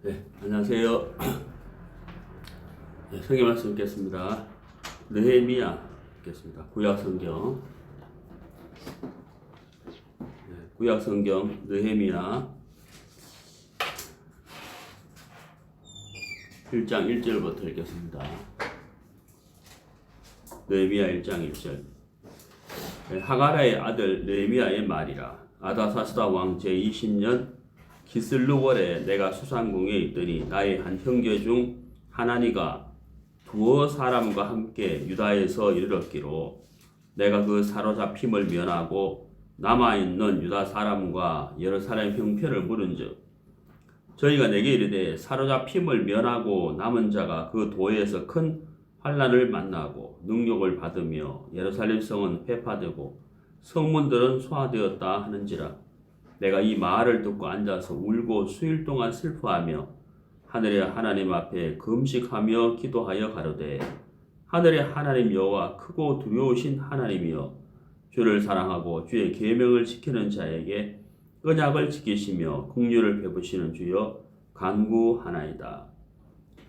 네, 안녕하세요. 네, 성경 말씀 읽겠습니다. 느헤미야 읽겠습니다. 구약 성경. 네, 구약 성경 느헤미야 1장 1절부터 읽겠습니다. 느헤미야 1장 1절. 네, 하가라의 아들 느헤미야의 말이라. 아다사스다 왕 제20년 기슬루월에 내가 수산궁에 있더니 나의 한 형제 중 하나니가 두어 사람과 함께 유다에서 이르렀기로 내가 그 사로잡힘을 면하고 남아있는 유다 사람과 예루살렘 형편을 물은즉 저희가 내게 이르되 사로잡힘을 면하고 남은 자가 그 도에서 큰 환난을 만나고 능욕을 받으며 예루살렘 성은 회파되고 성문들은 소화되었다 하는지라. 내가 이 말을 듣고 앉아서 울고 수일 동안 슬퍼하며 하늘의 하나님 앞에 금식하며 기도하여 가로되 하늘의 하나님 여호와 크고 두려우신 하나님이여 주를 사랑하고 주의 계명을 지키는 자에게 언약을 지키시며 긍휼을 베푸시는 주여 간구하나이다.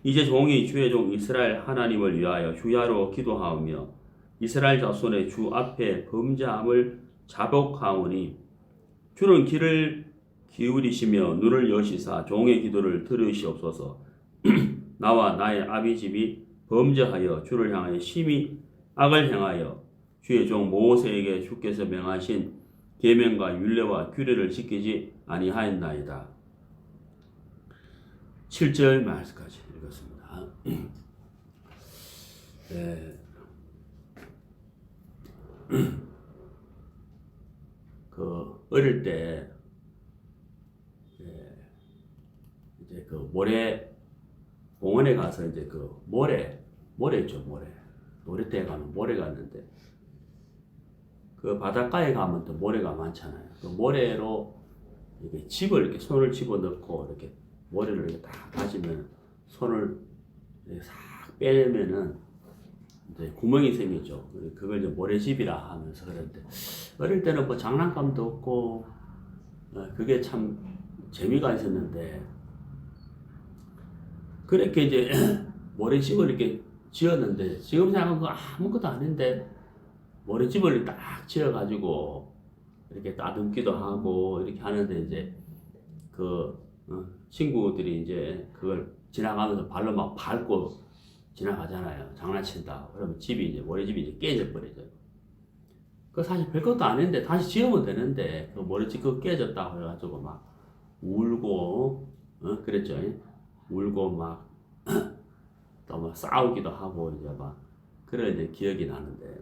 이제 종이 주의 종 이스라엘 하나님을 위하여 주야로 기도하오며 이스라엘 자손의 주 앞에 범죄함을 자복하오니 주는 귀를 기울이시며 눈을 여시사 종의 기도를 들으시옵소서. 나와 나의 아비 집이 범죄하여 주를 향하여 심히 악을 행하여 주의 종 모세에게 주께서 명하신 계명과 율례와 규례를 지키지 아니하였나이다. 7절 말씀까지 읽었습니다. 네. 어릴 때 이제 그 모래 공원에 가서 이제 그 모래 있죠, 모래떼에 가면 모래가 있는데 그 바닷가에 가면 또 모래가 많잖아요. 그 모래로 이렇게 집을 이렇게 손을 집어 넣고 이렇게 모래를 이렇게 딱 가지면 손을 이렇게 싹 빼면은 이제 구멍이 생기죠. 그걸 이제 모래집이라 하면서 그랬는데 어릴 때는 뭐 장난감도 없고 그게 참 재미가 있었는데 그렇게 이제 모래집을 이렇게 지었는데 지금 생각하면 그거 아무것도 아닌데 모래집을 딱 지어가지고 이렇게 따듬기도 하고 이렇게 하는데 이제 그 친구들이 이제 그걸 지나가면서 발로 막 밟고 지나가잖아요. 장난친다. 그러면 집이 이제 모래집이 이제 깨져버리죠. 그 사실 별것도 아닌데 다시 지으면 되는데 그 모래집 그거 깨졌다 그래가지고 막 울고 그랬죠. 울고 막 또 막 싸우기도 하고 이제 막 그런 이제 기억이 나는데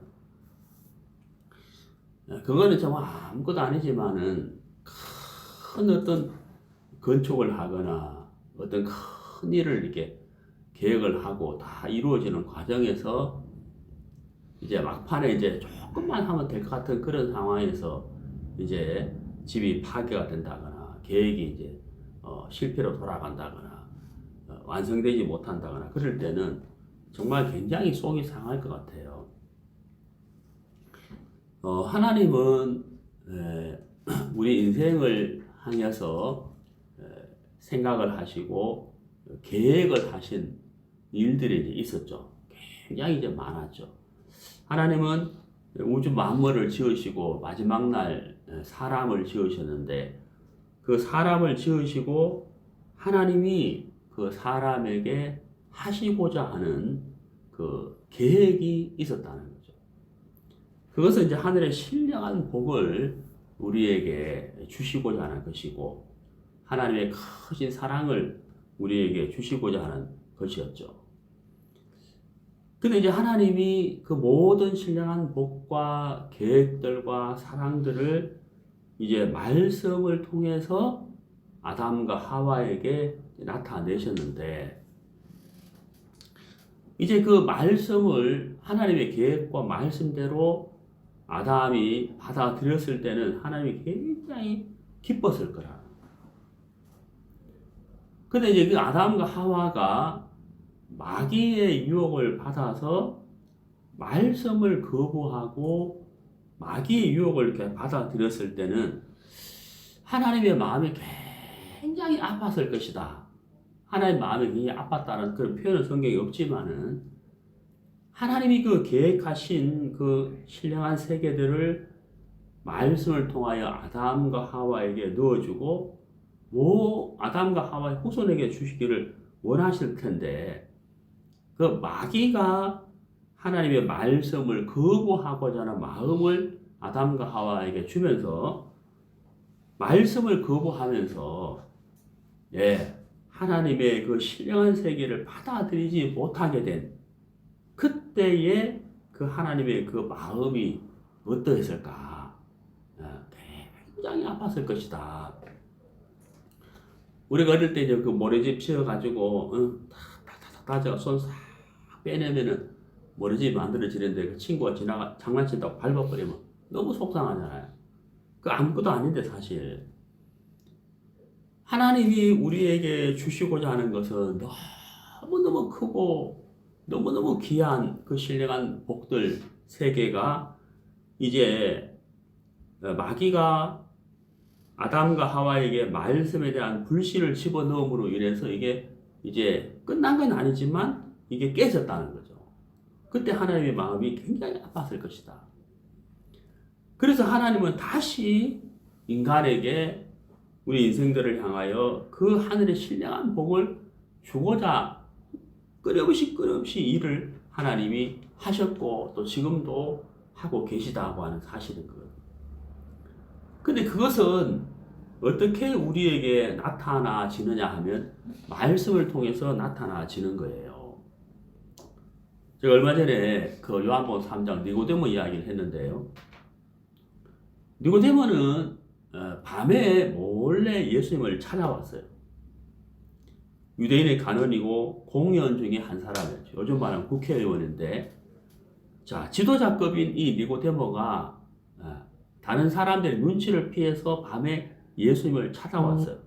그거는 정말 아무것도 아니지만은 큰 어떤 건축을 하거나 어떤 큰 일을 이렇게 계획을 하고 다 이루어지는 과정에서 이제 막판에 이제 조금만 하면 될 것 같은 그런 상황에서 이제 집이 파괴가 된다거나 계획이 이제 실패로 돌아간다거나 완성되지 못한다거나 그럴 때는 정말 굉장히 속이 상할 것 같아요. 하나님은 우리 인생을 향해서 생각을 하시고 계획을 하신 일들이 이제 있었죠. 굉장히 이제 많았죠. 하나님은 우주 만물을 지으시고 마지막 날 사람을 지으셨는데 그 사람을 지으시고 하나님이 그 사람에게 하시고자 하는 그 계획이 있었다는 거죠. 그것은 이제 하늘의 신령한 복을 우리에게 주시고자 하는 것이고 하나님의 크신 사랑을 우리에게 주시고자 하는 것이었죠. 근데 이제 하나님이 그 모든 신령한 복과 계획들과 사랑들을 이제 말씀을 통해서 아담과 하와에게 나타내셨는데 이제 그 말씀을 하나님의 계획과 말씀대로 아담이 받아들였을 때는 하나님이 굉장히 기뻤을 거라. 근데 이제 그 아담과 하와가 마귀의 유혹을 받아서 말씀을 거부하고 마귀의 유혹을 이렇게 받아들였을 때는 하나님의 마음이 굉장히 아팠을 것이다. 하나님 마음이 굉장히 아팠다는 그런 표현은 성경에 없지만은 하나님이 그 계획하신 그 신령한 세계들을 말씀을 통하여 아담과 하와에게 넣어주고 아담과 하와의 후손에게 주시기를 원하실 텐데 그 마귀가 하나님의 말씀을 거부하고자 하는 마음을 아담과 하와에게 주면서 말씀을 거부하면서 하나님의 그 신령한 세계를 받아들이지 못하게 된 그때의 그 하나님의 그 마음이 어떠했을까? 굉장히 아팠을 것이다. 우리가 어릴 때 이제 그 모래집 지어가지고 다져가 손 싹 빼내면은 모래집 만들어지는데 그 친구가 장난친다고 밟아버리면 너무 속상하잖아요. 그 아무것도 아닌데 사실 하나님이 우리에게 주시고자 하는 것은 너무너무 크고 너무너무 귀한 그 신령한 복들 세 개가 이제 마귀가 아담과 하와에게 말씀에 대한 불신을 집어넣음으로 인해서 이게 이제 끝난 건 아니지만 이게 깨졌다는 거죠. 그때 하나님의 마음이 굉장히 아팠을 것이다. 그래서 하나님은 다시 인간에게 우리 인생들을 향하여 그 하늘의 신령한 복을 주고자 끊임없이 일을 하나님이 하셨고 또 지금도 하고 계시다고 하는 사실인 거예요. 근데 그것은 어떻게 우리에게 나타나지느냐 하면 말씀을 통해서 나타나지는 거예요. 제가 얼마 전에 그 요한복음 3장 니고데모 이야기를 했는데요. 니고데모는 밤에 몰래 예수님을 찾아왔어요. 유대인의 간원이고 공의원 중에 한 사람이었죠. 요즘 말하면 국회의원인데, 자, 지도자급인 이 니고데모가 다른 사람들의 눈치를 피해서 밤에 예수님을 찾아왔어요.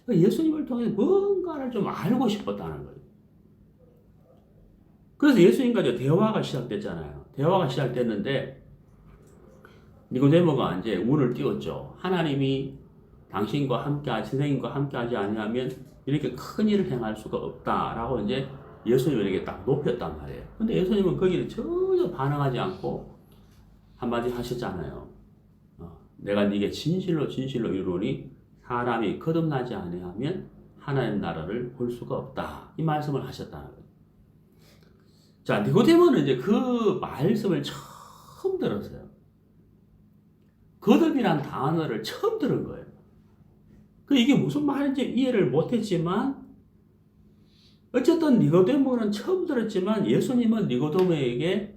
예수님을 통해 뭔가를 좀 알고 싶었다는 거예요. 그래서 예수님과 대화가 시작됐잖아요. 대화가 시작됐는데 니고데모가 이제 운을 띄웠죠. 하나님이 당신과 함께하지, 선생님과 함께하지 아니하면 이렇게 큰 일을 행할 수가 없다라고 이제 예수님에게 딱 높였단 말이에요. 근데 예수님은 거기를 전혀 반응하지 않고 한마디 하셨잖아요. 내가 네게 진실로 이루니 사람이 거듭나지 아니하면 하나님 나라를 볼 수가 없다. 이 말씀을 하셨다는 거예요. 자, 니고데모는 이제 그 말씀을 처음 들었어요. 거듭이란 단어를 처음 들은 거예요. 이게 무슨 말인지 이해를 못했지만 어쨌든 니고데모는 처음 들었지만 예수님은 니고데모에게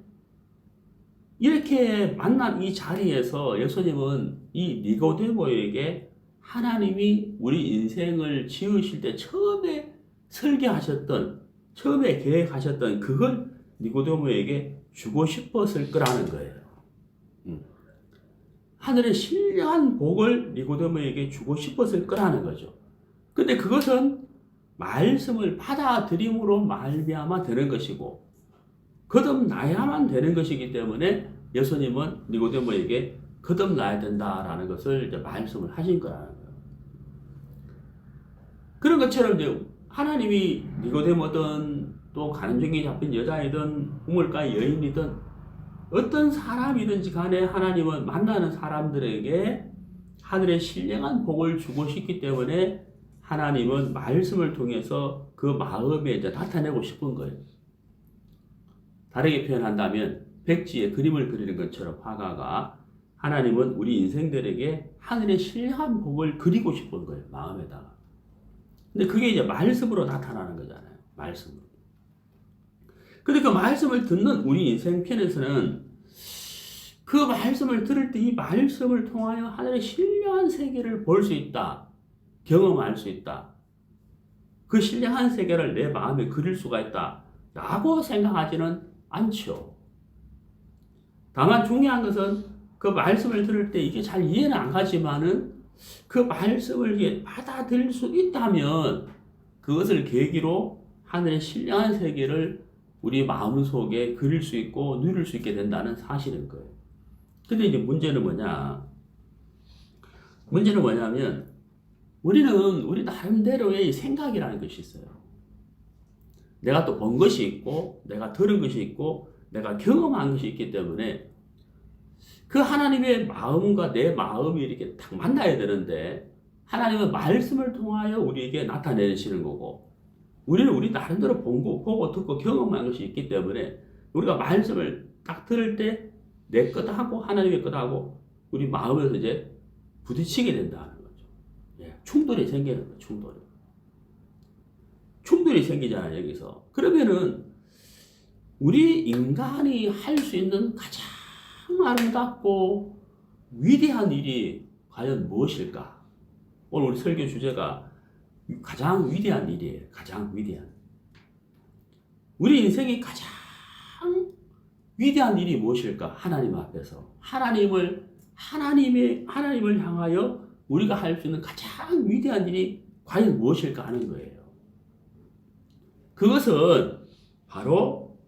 이렇게 만난 이 자리에서 예수님은 이 니고데모에게 하나님이 우리 인생을 지으실 때 처음에 설계하셨던, 처음에 계획하셨던 그걸 니고데모에게 주고 싶었을 거라는 거예요. 하늘의 신령한 복을 니고데모에게 주고 싶었을 거라는 거죠. 근데 그것은 말씀을 받아들임으로 말미암아 되는 것이고 거듭나야만 되는 것이기 때문에 예수님은 니고데모에게 거듭나야 된다라는 것을 이제 말씀을 하신 거라는 거예요. 그런 것처럼 이제 하나님이 니고데모든 또 가늠증에 잡힌 여자이든 우물가의 여인이든 어떤 사람이든지 간에 하나님은 만나는 사람들에게 하늘의 신령한 복을 주고 싶기 때문에 하나님은 말씀을 통해서 그 마음에 이제 나타내고 싶은 거예요. 다르게 표현한다면 백지에 그림을 그리는 것처럼 화가가 하나님은 우리 인생들에게 하늘의 신령한 복을 그리고 싶은 거예요. 마음에다가. 근데 그게 이제 말씀으로 나타나는 거잖아요. 말씀으로. 근데 그 말씀을 듣는 우리 인생편에서는 그 말씀을 들을 때 이 말씀을 통하여 하늘의 신령한 세계를 볼 수 있다. 경험할 수 있다. 그 신령한 세계를 내 마음에 그릴 수가 있다. 라고 생각하지는 않죠. 다만 중요한 것은 그 말씀을 들을 때 이게 잘 이해는 안 가지만은 그 말씀을 받아들일 수 있다면 그것을 계기로 하늘의 신령한 세계를 우리 마음속에 그릴 수 있고 누릴 수 있게 된다는 사실인 거예요. 근데 이제 문제는 뭐냐면 우리 나름대로의 생각이라는 것이 있어요. 내가 또 본 것이 있고, 내가 들은 것이 있고, 내가 경험한 것이 있기 때문에 그 하나님의 마음과 내 마음이 이렇게 딱 만나야 되는데, 하나님의 말씀을 통하여 우리에게 나타내시는 거고, 우리는 우리 나름대로 보고 듣고 경험한 것이 있기 때문에 우리가 말씀을 딱 들을 때 내 것 하고 하나님의 것 하고 우리 마음에서 이제 부딪히게 된다는 거죠. 예, 충돌이 생기는 거예요. 충돌이 생기잖아요, 여기서. 그러면은 우리 인간이 할 수 있는 가장 아름답고 위대한 일이 과연 무엇일까? 오늘 우리 설교 주제가 가장 위대한 일이에요. 가장 위대한. 우리 인생이 가장 위대한 일이 무엇일까? 하나님 앞에서 하나님을 향하여 우리가 할 수 있는 가장 위대한 일이 과연 무엇일까 하는 거예요. 그것은 바로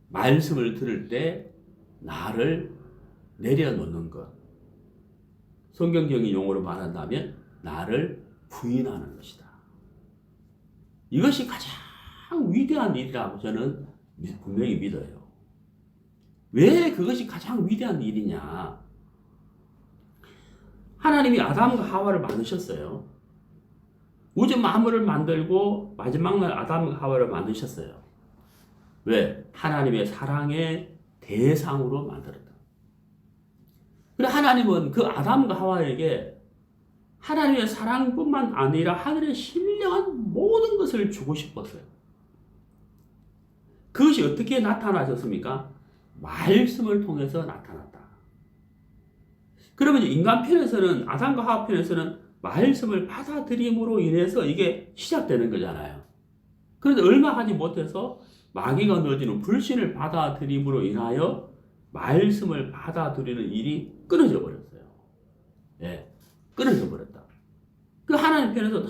말씀을 들을 때 나를 내려놓는 것. 성경적인 용어로 말한다면 나를 부인하는 것이다. 이것이 가장 위대한 일이라고 저는 분명히 믿어요. 왜 그것이 가장 위대한 일이냐? 하나님이 아담과 하와를 만드셨어요. 우주 만물을 만들고 마지막 날 아담과 하와를 만드셨어요. 왜? 하나님의 사랑의 대상으로 만들었다. 그래 하나님은 그 아담과 하와에게 하나님의 사랑뿐만 아니라 하늘의 신령한 모든 것을 주고 싶었어요. 그것이 어떻게 나타나셨습니까? 말씀을 통해서 나타났다. 그러면 인간 편에서는 아담과 하와 편에서는 말씀을 받아들임으로 인해서 이게 시작되는 거잖아요. 그런데 얼마 하지 못해서 마귀가 넣어주는 불신을 받아들임으로 인하여 말씀을 받아들이는 일이 끊어져 버렸어요. 예, 끊어져 버렸다. 그 하나님 편에서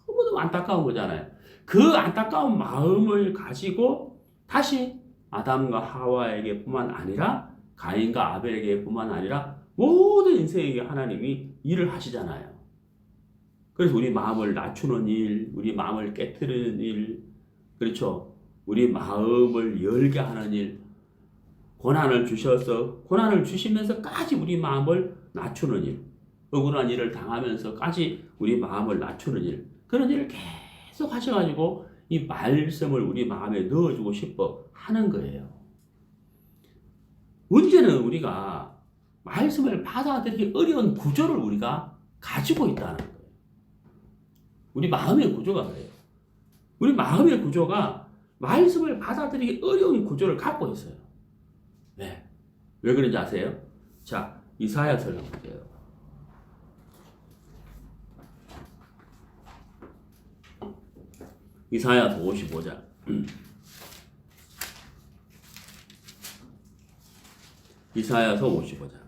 너무너무 안타까운 거잖아요. 그 안타까운 마음을 가지고 다시 아담과 하와에게 뿐만 아니라 가인과 아벨에게 뿐만 아니라 모든 인생에게 하나님이 일을 하시잖아요. 그래서 우리 마음을 낮추는 일, 우리 마음을 깨트리는 일, 그렇죠? 우리 마음을 열게 하는 일, 고난을 주시면서까지 우리 마음을 낮추는 일, 억울한 일을 당하면서까지 우리 마음을 낮추는 일, 그런 일을 계속 하셔가지고 이 말씀을 우리 마음에 넣어주고 싶어 하는 거예요. 문제는 우리가 말씀을 받아들이기 어려운 구조를 우리가 가지고 있다는 거예요. 우리 마음의 구조가 그래요. 우리 마음의 구조가 말씀을 받아들이기 어려운 구조를 갖고 있어요. 네. 왜 그런지 아세요? 자, 이사야서를 볼게요. 이사야서 55장. 이사야서 55장.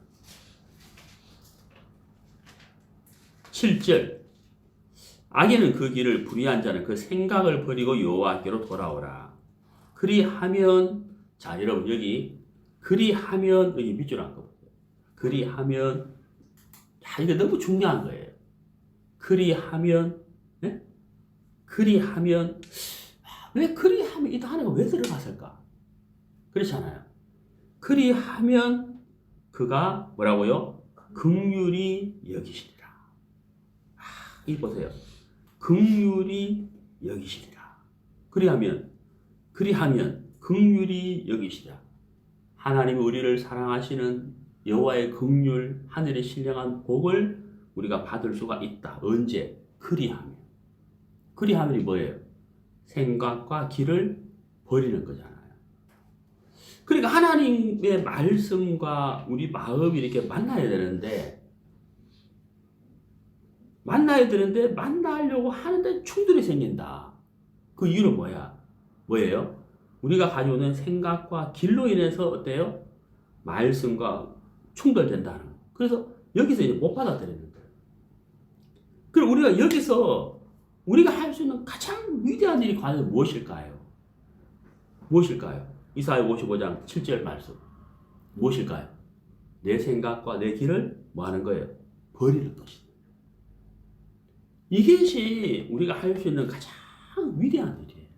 7절. 악인은 그 길을 불의한 자는 그 생각을 버리고 여호와께로 돌아오라. 그리하면, 자, 여러분 여기 그리하면 여기 밑줄 한 거 보세요. 그리하면, 야, 이거 너무 중요한 거예요. 그리하면, 네? 그리하면, 왜 그리하면 이 단어가 왜 들어갔을까? 그렇잖아요. 그리하면 그가 뭐라고요? 긍휼히 여기시리라. 이 보세요. 긍휼히 여기시리라. 그리하면 긍휼히 여기시리라. 하나님이 우리를 사랑하시는 여호와의 긍휼, 하늘의 신령한 복을 우리가 받을 수가 있다. 언제? 그리하면. 그리하면이 뭐예요? 생각과 길을 버리는 거잖아요. 그러니까 하나님의 말씀과 우리 마음이 이렇게 만나야 되는데 만나려고 하는데 충돌이 생긴다. 그 이유는 뭐예요? 우리가 가지고 있는 생각과 길로 인해서 어때요? 말씀과 충돌된다는 거예요. 그래서 여기서 이제 못 받아들이는 거예요. 그럼 우리가 여기서 우리가 할 수 있는 가장 위대한 일이 과연 무엇일까요? 이사야 55장 7절 말씀. 무엇일까요? 내 생각과 내 길을 뭐 하는 거예요? 버리는 것이다. 이것이 우리가 할 수 있는 가장 위대한 일이에요.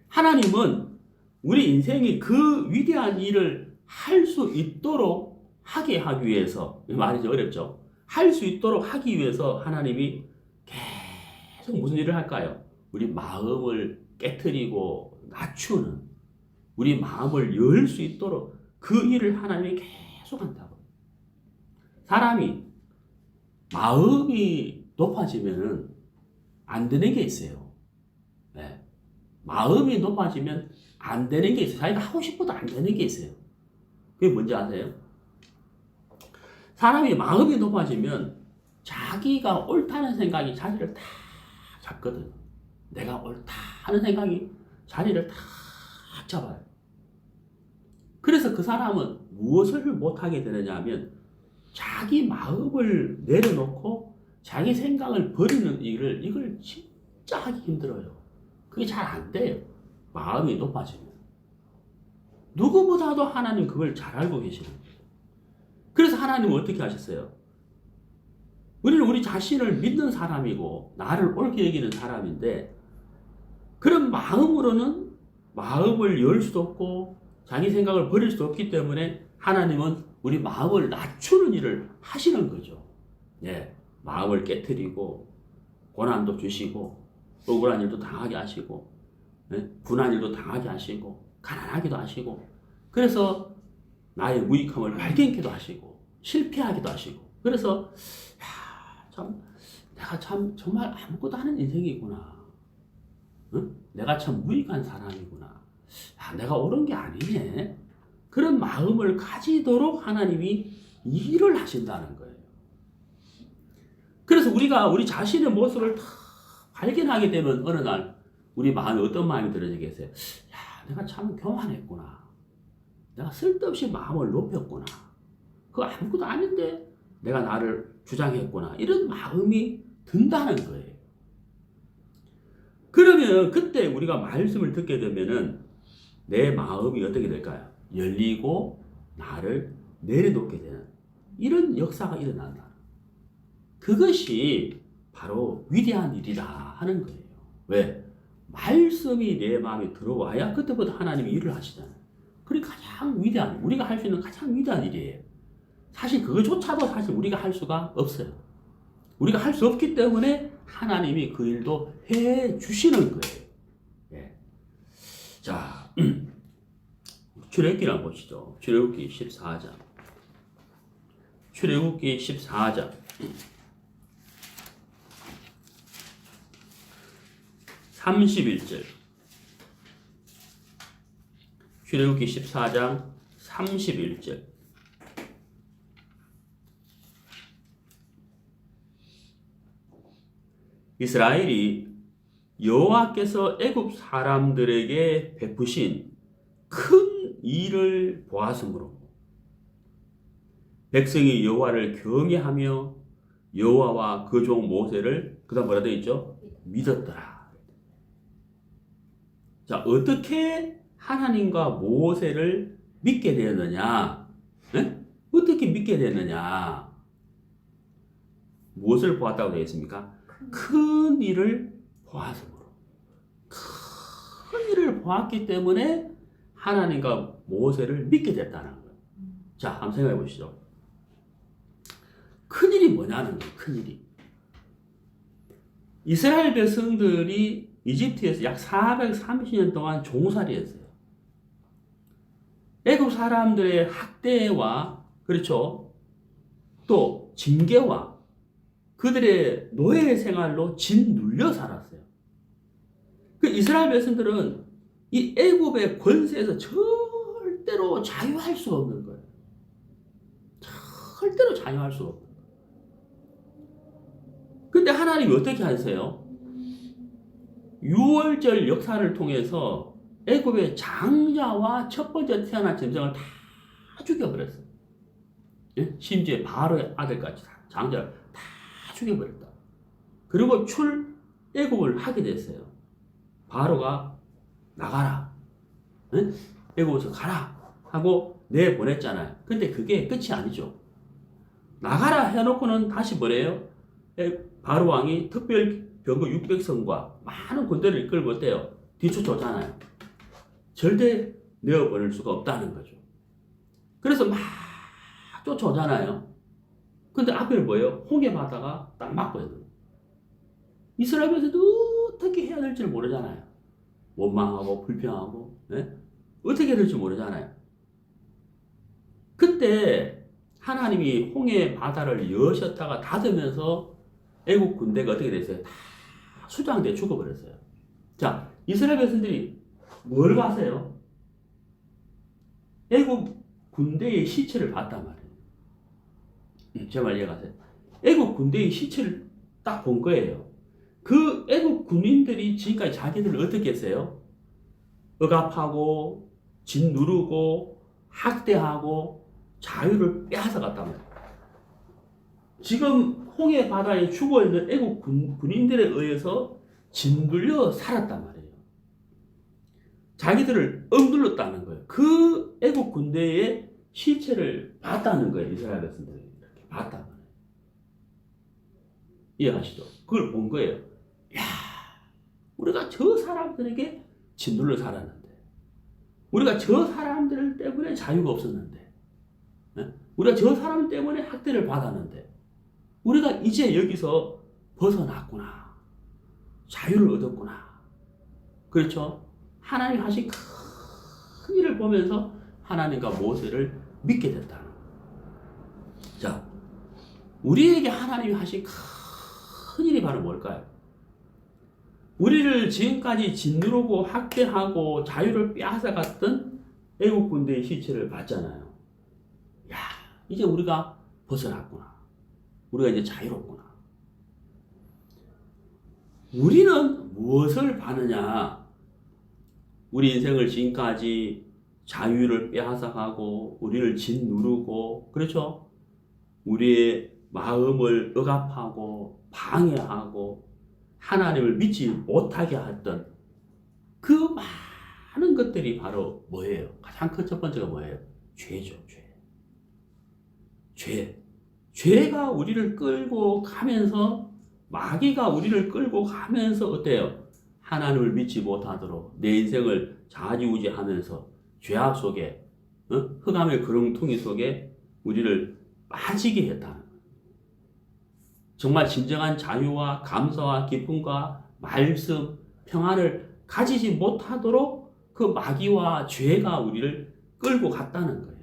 하나님은 우리 인생이 그 위대한 일을 할 수 있도록 하게 하기 위해서, 말이 어렵죠. 할 수 있도록 하기 위해서 하나님이 계속 무슨 일을 할까요? 우리 마음을 깨트리고 낮추는, 우리 마음을 열 수 있도록 그 일을 하나님이 계속 한다고. 사람이 마음이 높아지면은 안 되는 게 있어요. 네. 마음이 높아지면 안 되는 게 있어요. 자기가 하고 싶어도 안 되는 게 있어요. 그게 뭔지 아세요? 사람이 마음이 높아지면 자기가 옳다는 생각이 자리를 다 잡거든. 내가 옳다 하는 생각이 자리를 다 잡아요. 그래서 그 사람은 무엇을 못하게 되느냐 하면 자기 마음을 내려놓고 자기 생각을 버리는 이걸 진짜 하기 힘들어요. 그게 잘 안 돼요. 마음이 높아지면. 누구보다도 하나님 그걸 잘 알고 계시는 거예요. 그래서 하나님은 어떻게 하셨어요? 우리는 우리 자신을 믿는 사람이고 나를 옳게 여기는 사람인데 그런 마음으로는 마음을 열 수도 없고 자기 생각을 버릴 수도 없기 때문에 하나님은 우리 마음을 낮추는 일을 하시는 거죠. 예, 마음을 깨트리고 고난도 주시고 억울한 일도 당하게 하시고 분한 일도 당하게 하시고 가난하기도 하시고 그래서 나의 무익함을 발견케도 하시고 실패하기도 하시고 그래서 내가 참 정말 아무것도 하는 인생이구나. 응? 내가 참 무익한 사람이구나. 내가 옳은 게 아니네. 그런 마음을 가지도록 하나님이 일을 하신다는 거예요. 그래서 우리가 우리 자신의 모습을 다 발견하게 되면 어느 날 우리 마음에 어떤 마음이 들어지겠어요? 내가 참 교만했구나. 내가 쓸데없이 마음을 높였구나. 그거 아무것도 아닌데 내가 나를 주장했구나. 이런 마음이 든다는 거예요. 그러면 그때 우리가 말씀을 듣게 되면은 내 마음이 어떻게 될까요? 열리고 나를 내려놓게 되는 이런 역사가 일어난다. 그것이 바로 위대한 일이다 하는 거예요. 왜? 말씀이 내 마음에 들어와야 그때부터 하나님이 일을 하시잖아요. 그게 가장 위대한, 우리가 할 수 있는 가장 위대한 일이에요. 사실 그거조차도 사실 우리가 할 수가 없어요. 우리가 할 수 없기 때문에 하나님이 그 일도 해 주시는 거예요. 예. 자, 출애굽기를 보시죠. 출애굽기 14장. 출애굽기 14장. 31절. 출애굽기 14장 31절. 이스라엘이 여호와께서 애굽 사람들에게 베푸신 큰 일을 보았으므로 백성이 여호와를 경외하며 여호와와 그 종 모세를 그다음 뭐라 되어 있죠? 믿었더라. 자, 어떻게 하나님과 모세를 믿게 되었느냐? 네? 어떻게 믿게 되었느냐? 무엇을 보았다고 되어 있습니까? 큰 일을 보았으므로. 큰 일을 보았기 때문에 하나님과 모세를 믿게 됐다는 거예요. 자, 한번 생각해 보시죠. 큰 일이 뭐냐는 거예요. 큰 일이. 이스라엘 백성들이 이집트에서 약 430년 동안 종살이했어요. 애굽 사람들의 학대와 그렇죠. 또 징계와 그들의 노예 생활로 짓눌려 살았어요. 그 이스라엘 백성들은 이 애굽의 권세에서 절대로 자유할 수가 없는 거예요. 절대로 자유할 수가 없는 거예요. 근데 하나님이 어떻게 하세요? 6월절 역사를 통해서 애굽의 장자와 첫 번째 태어난 짐승을 다 죽여버렸어요. 예? 심지어 바로의 아들까지 장자를 다 죽여버렸다. 그리고 출애굽을 하게 됐어요. 바로가 나가라. 예? 애굽에서 가라. 하고 내보냈잖아요. 근데 그게 끝이 아니죠. 나가라 해놓고는 다시 뭐래요? 바로 왕이 특별 병거 600성과 많은 군대를 이끌고 어때요? 뒤쫓아오잖아요. 절대 내어버릴 수가 없다는 거죠. 그래서 막 쫓아오잖아요. 근데 앞에는 뭐예요? 홍해 바다가 딱 막고 있는 거예요. 이스라엘에서도 어떻게 해야 될지 모르잖아요. 원망하고 불평하고, 네? 어떻게 해야 될지 모르잖아요. 그때 하나님이 홍해 바다를 여셨다가 닫으면서 애국 군대가 어떻게 됐어요? 다 수장돼 죽어버렸어요. 자, 이스라엘 백성들이 뭘 봤어요? 애국 군대의 시체를 봤단 말이에요. 제 말 이해가세요? 애국 군대의 시체를 딱 본 거예요. 그 애국 군인들이 지금까지 자기들을 어떻게 했어요? 억압하고 짓누르고 학대하고 자유를 빼앗아갔단 말이에요. 지금 홍해 바다에 죽어있는 애국 군인들에 의해서 짓눌려 살았단 말이에요. 자기들을 억눌렀다는 거예요. 그 애국 군대의 실체를 봤다는 거예요. 이스라엘 백성들이 이렇게 봤다는 거예요. 이해하시죠? 그걸 본 거예요. 야, 우리가 저 사람들에게 짓눌려 살았는데, 우리가 저 사람들 때문에 자유가 없었는데, 우리가 저 사람 때문에 학대를 받았는데, 우리가 이제 여기서 벗어났구나. 자유를 얻었구나. 그렇죠? 하나님이 하신 큰 일을 보면서 하나님과 모세를 믿게 됐다는 거예요. 자, 우리에게 하나님이 하신 큰 일이 바로 뭘까요? 우리를 지금까지 짓누르고 학대하고 자유를 빼앗아갔던 애국 군대의 시체를 봤잖아요. 야, 이제 우리가 벗어났구나. 우리가 이제 자유롭구나. 우리는 무엇을 바느냐? 우리 인생을 지금까지 자유를 빼앗아가고 우리를 짓누르고, 그렇죠? 우리의 마음을 억압하고 방해하고 하나님을 믿지 못하게 했던 그 많은 것들이 바로 뭐예요? 가장 큰 첫 번째가 뭐예요? 죄죠. 죄가 우리를 끌고 가면서, 마귀가 우리를 끌고 가면서 어때요? 하나님을 믿지 못하도록 내 인생을 좌지우지하면서 죄악 속에, 흑암의 그렁퉁이 속에 우리를 빠지게 했다는 거예요. 정말 진정한 자유와 감사와 기쁨과 말씀, 평안을 가지지 못하도록 그 마귀와 죄가 우리를 끌고 갔다는 거예요.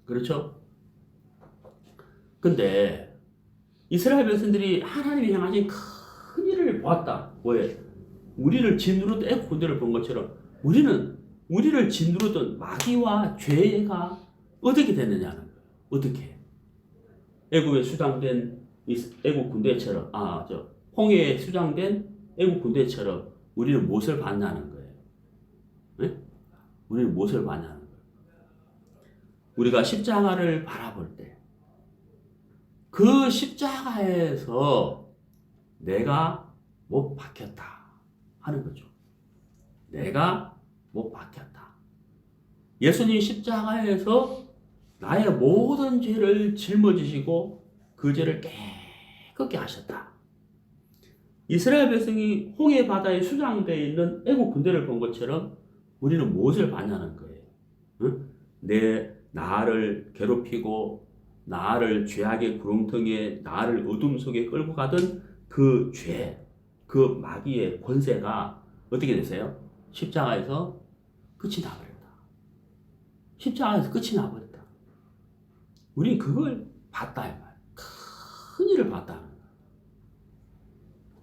그렇죠? 근데 이스라엘 백성들이 하나님이 향하신 큰 일을 보았다. 뭐예요? 우리를 짓누르던 애국 군대를 본 것처럼 우리를 짓누르던 마귀와 죄가 어떻게 됐느냐는 거예요. 어떻게? 애국에 수장된 애국 군대처럼, 홍해에 수장된 애국 군대처럼 우리는 무엇을 봤냐는 거예요. 네? 우리는 무엇을 봤냐는 거예요. 우리가 십자가를 바라볼 때, 그 십자가에서 내가 못 박혔다 하는 거죠. 내가 못 박혔다. 예수님 십자가에서 나의 모든 죄를 짊어지시고 그 죄를 깨끗게 하셨다. 이스라엘 백성이 홍해 바다에 수장되어 있는 애국 군대를 본 것처럼 우리는 무엇을 봤냐는 거예요. 나를 괴롭히고 나를 죄악의 구렁텅이에, 나를 어둠 속에 끌고 가던 그 죄, 그 마귀의 권세가 어떻게 되세요? 십자가에서 끝이 나버렸다. 십자가에서 끝이 나버렸다. 우린 그걸 봤다 이 말. 큰 일을 봤다는 거야.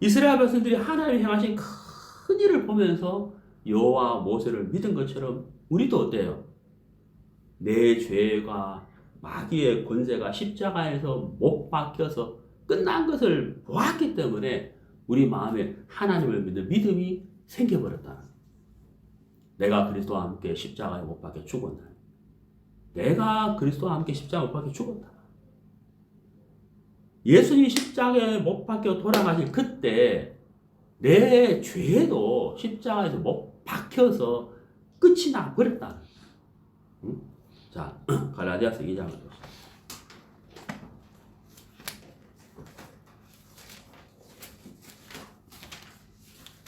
이스라엘 백성들이 하나님이 행하신 큰 일을 보면서 여호와 모세를 믿은 것처럼 우리도 어때요? 내 죄가 마귀의 권세가 십자가에서 못 박혀서 끝난 것을 보았기 때문에 우리 마음에 하나님을 믿는 믿음이 생겨버렸다는 거예요. 내가 그리스도와 함께 십자가에 못 박혀 죽었나? 내가 그리스도와 함께 십자가에 못 박혀 죽었다. 예수님이 십자가에 못 박혀 돌아가실 그때 내 죄도 십자가에서 못 박혀서 끝이 나버렸다. 응? 자, 갈라디아서 2장을 보시죠.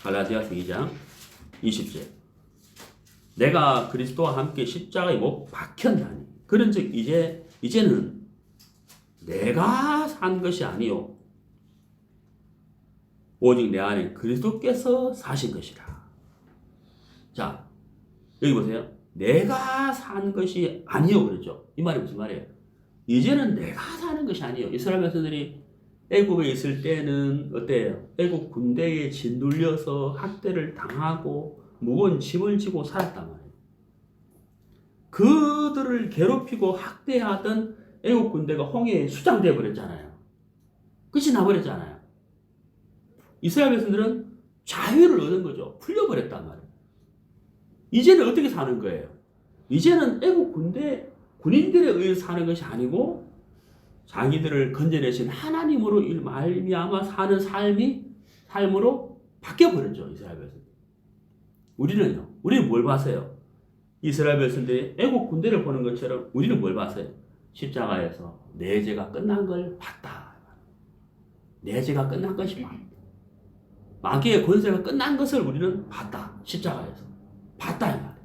갈라디아서 2장 20절. 내가 그리스도와 함께 십자가에 못 박혔나니 그런즉 이제는 내가 산 것이 아니요 오직 내 안에 그리스도께서 사신 것이라. 자, 여기 보세요. 내가 산 것이 아니요 그러죠. 이 말이 무슨 말이에요? 이제는 내가 사는 것이 아니요. 이스라엘 백성들이 애국에 있을 때는 어때요? 애국 군대에 짓눌려서 학대를 당하고 무거운 짐을 지고 살았단 말이에요. 그들을 괴롭히고 학대하던 애국 군대가 홍해에 수장되어 버렸잖아요. 끝이 나버렸잖아요. 이스라엘 백성들은 자유를 얻은 거죠. 풀려버렸단 말이에요. 이제는 어떻게 사는 거예요? 이제는 애국 군인들에 의해서 사는 것이 아니고 자기들을 건져내신 하나님으로 말미암아 사는 삶으로 바뀌어버렸죠. 이스라엘 백성들. 우리는요. 우리는 뭘 봤어요? 이스라엘 백성들이 애국 군대를 보는 것처럼 우리는 뭘 봤어요? 십자가에서 내 죄가 끝난 걸 봤다. 내 죄가 끝난 것이 봤다. 마귀의 권세가 끝난 것을 우리는 봤다. 십자가에서. 봤다. 이 말이에요.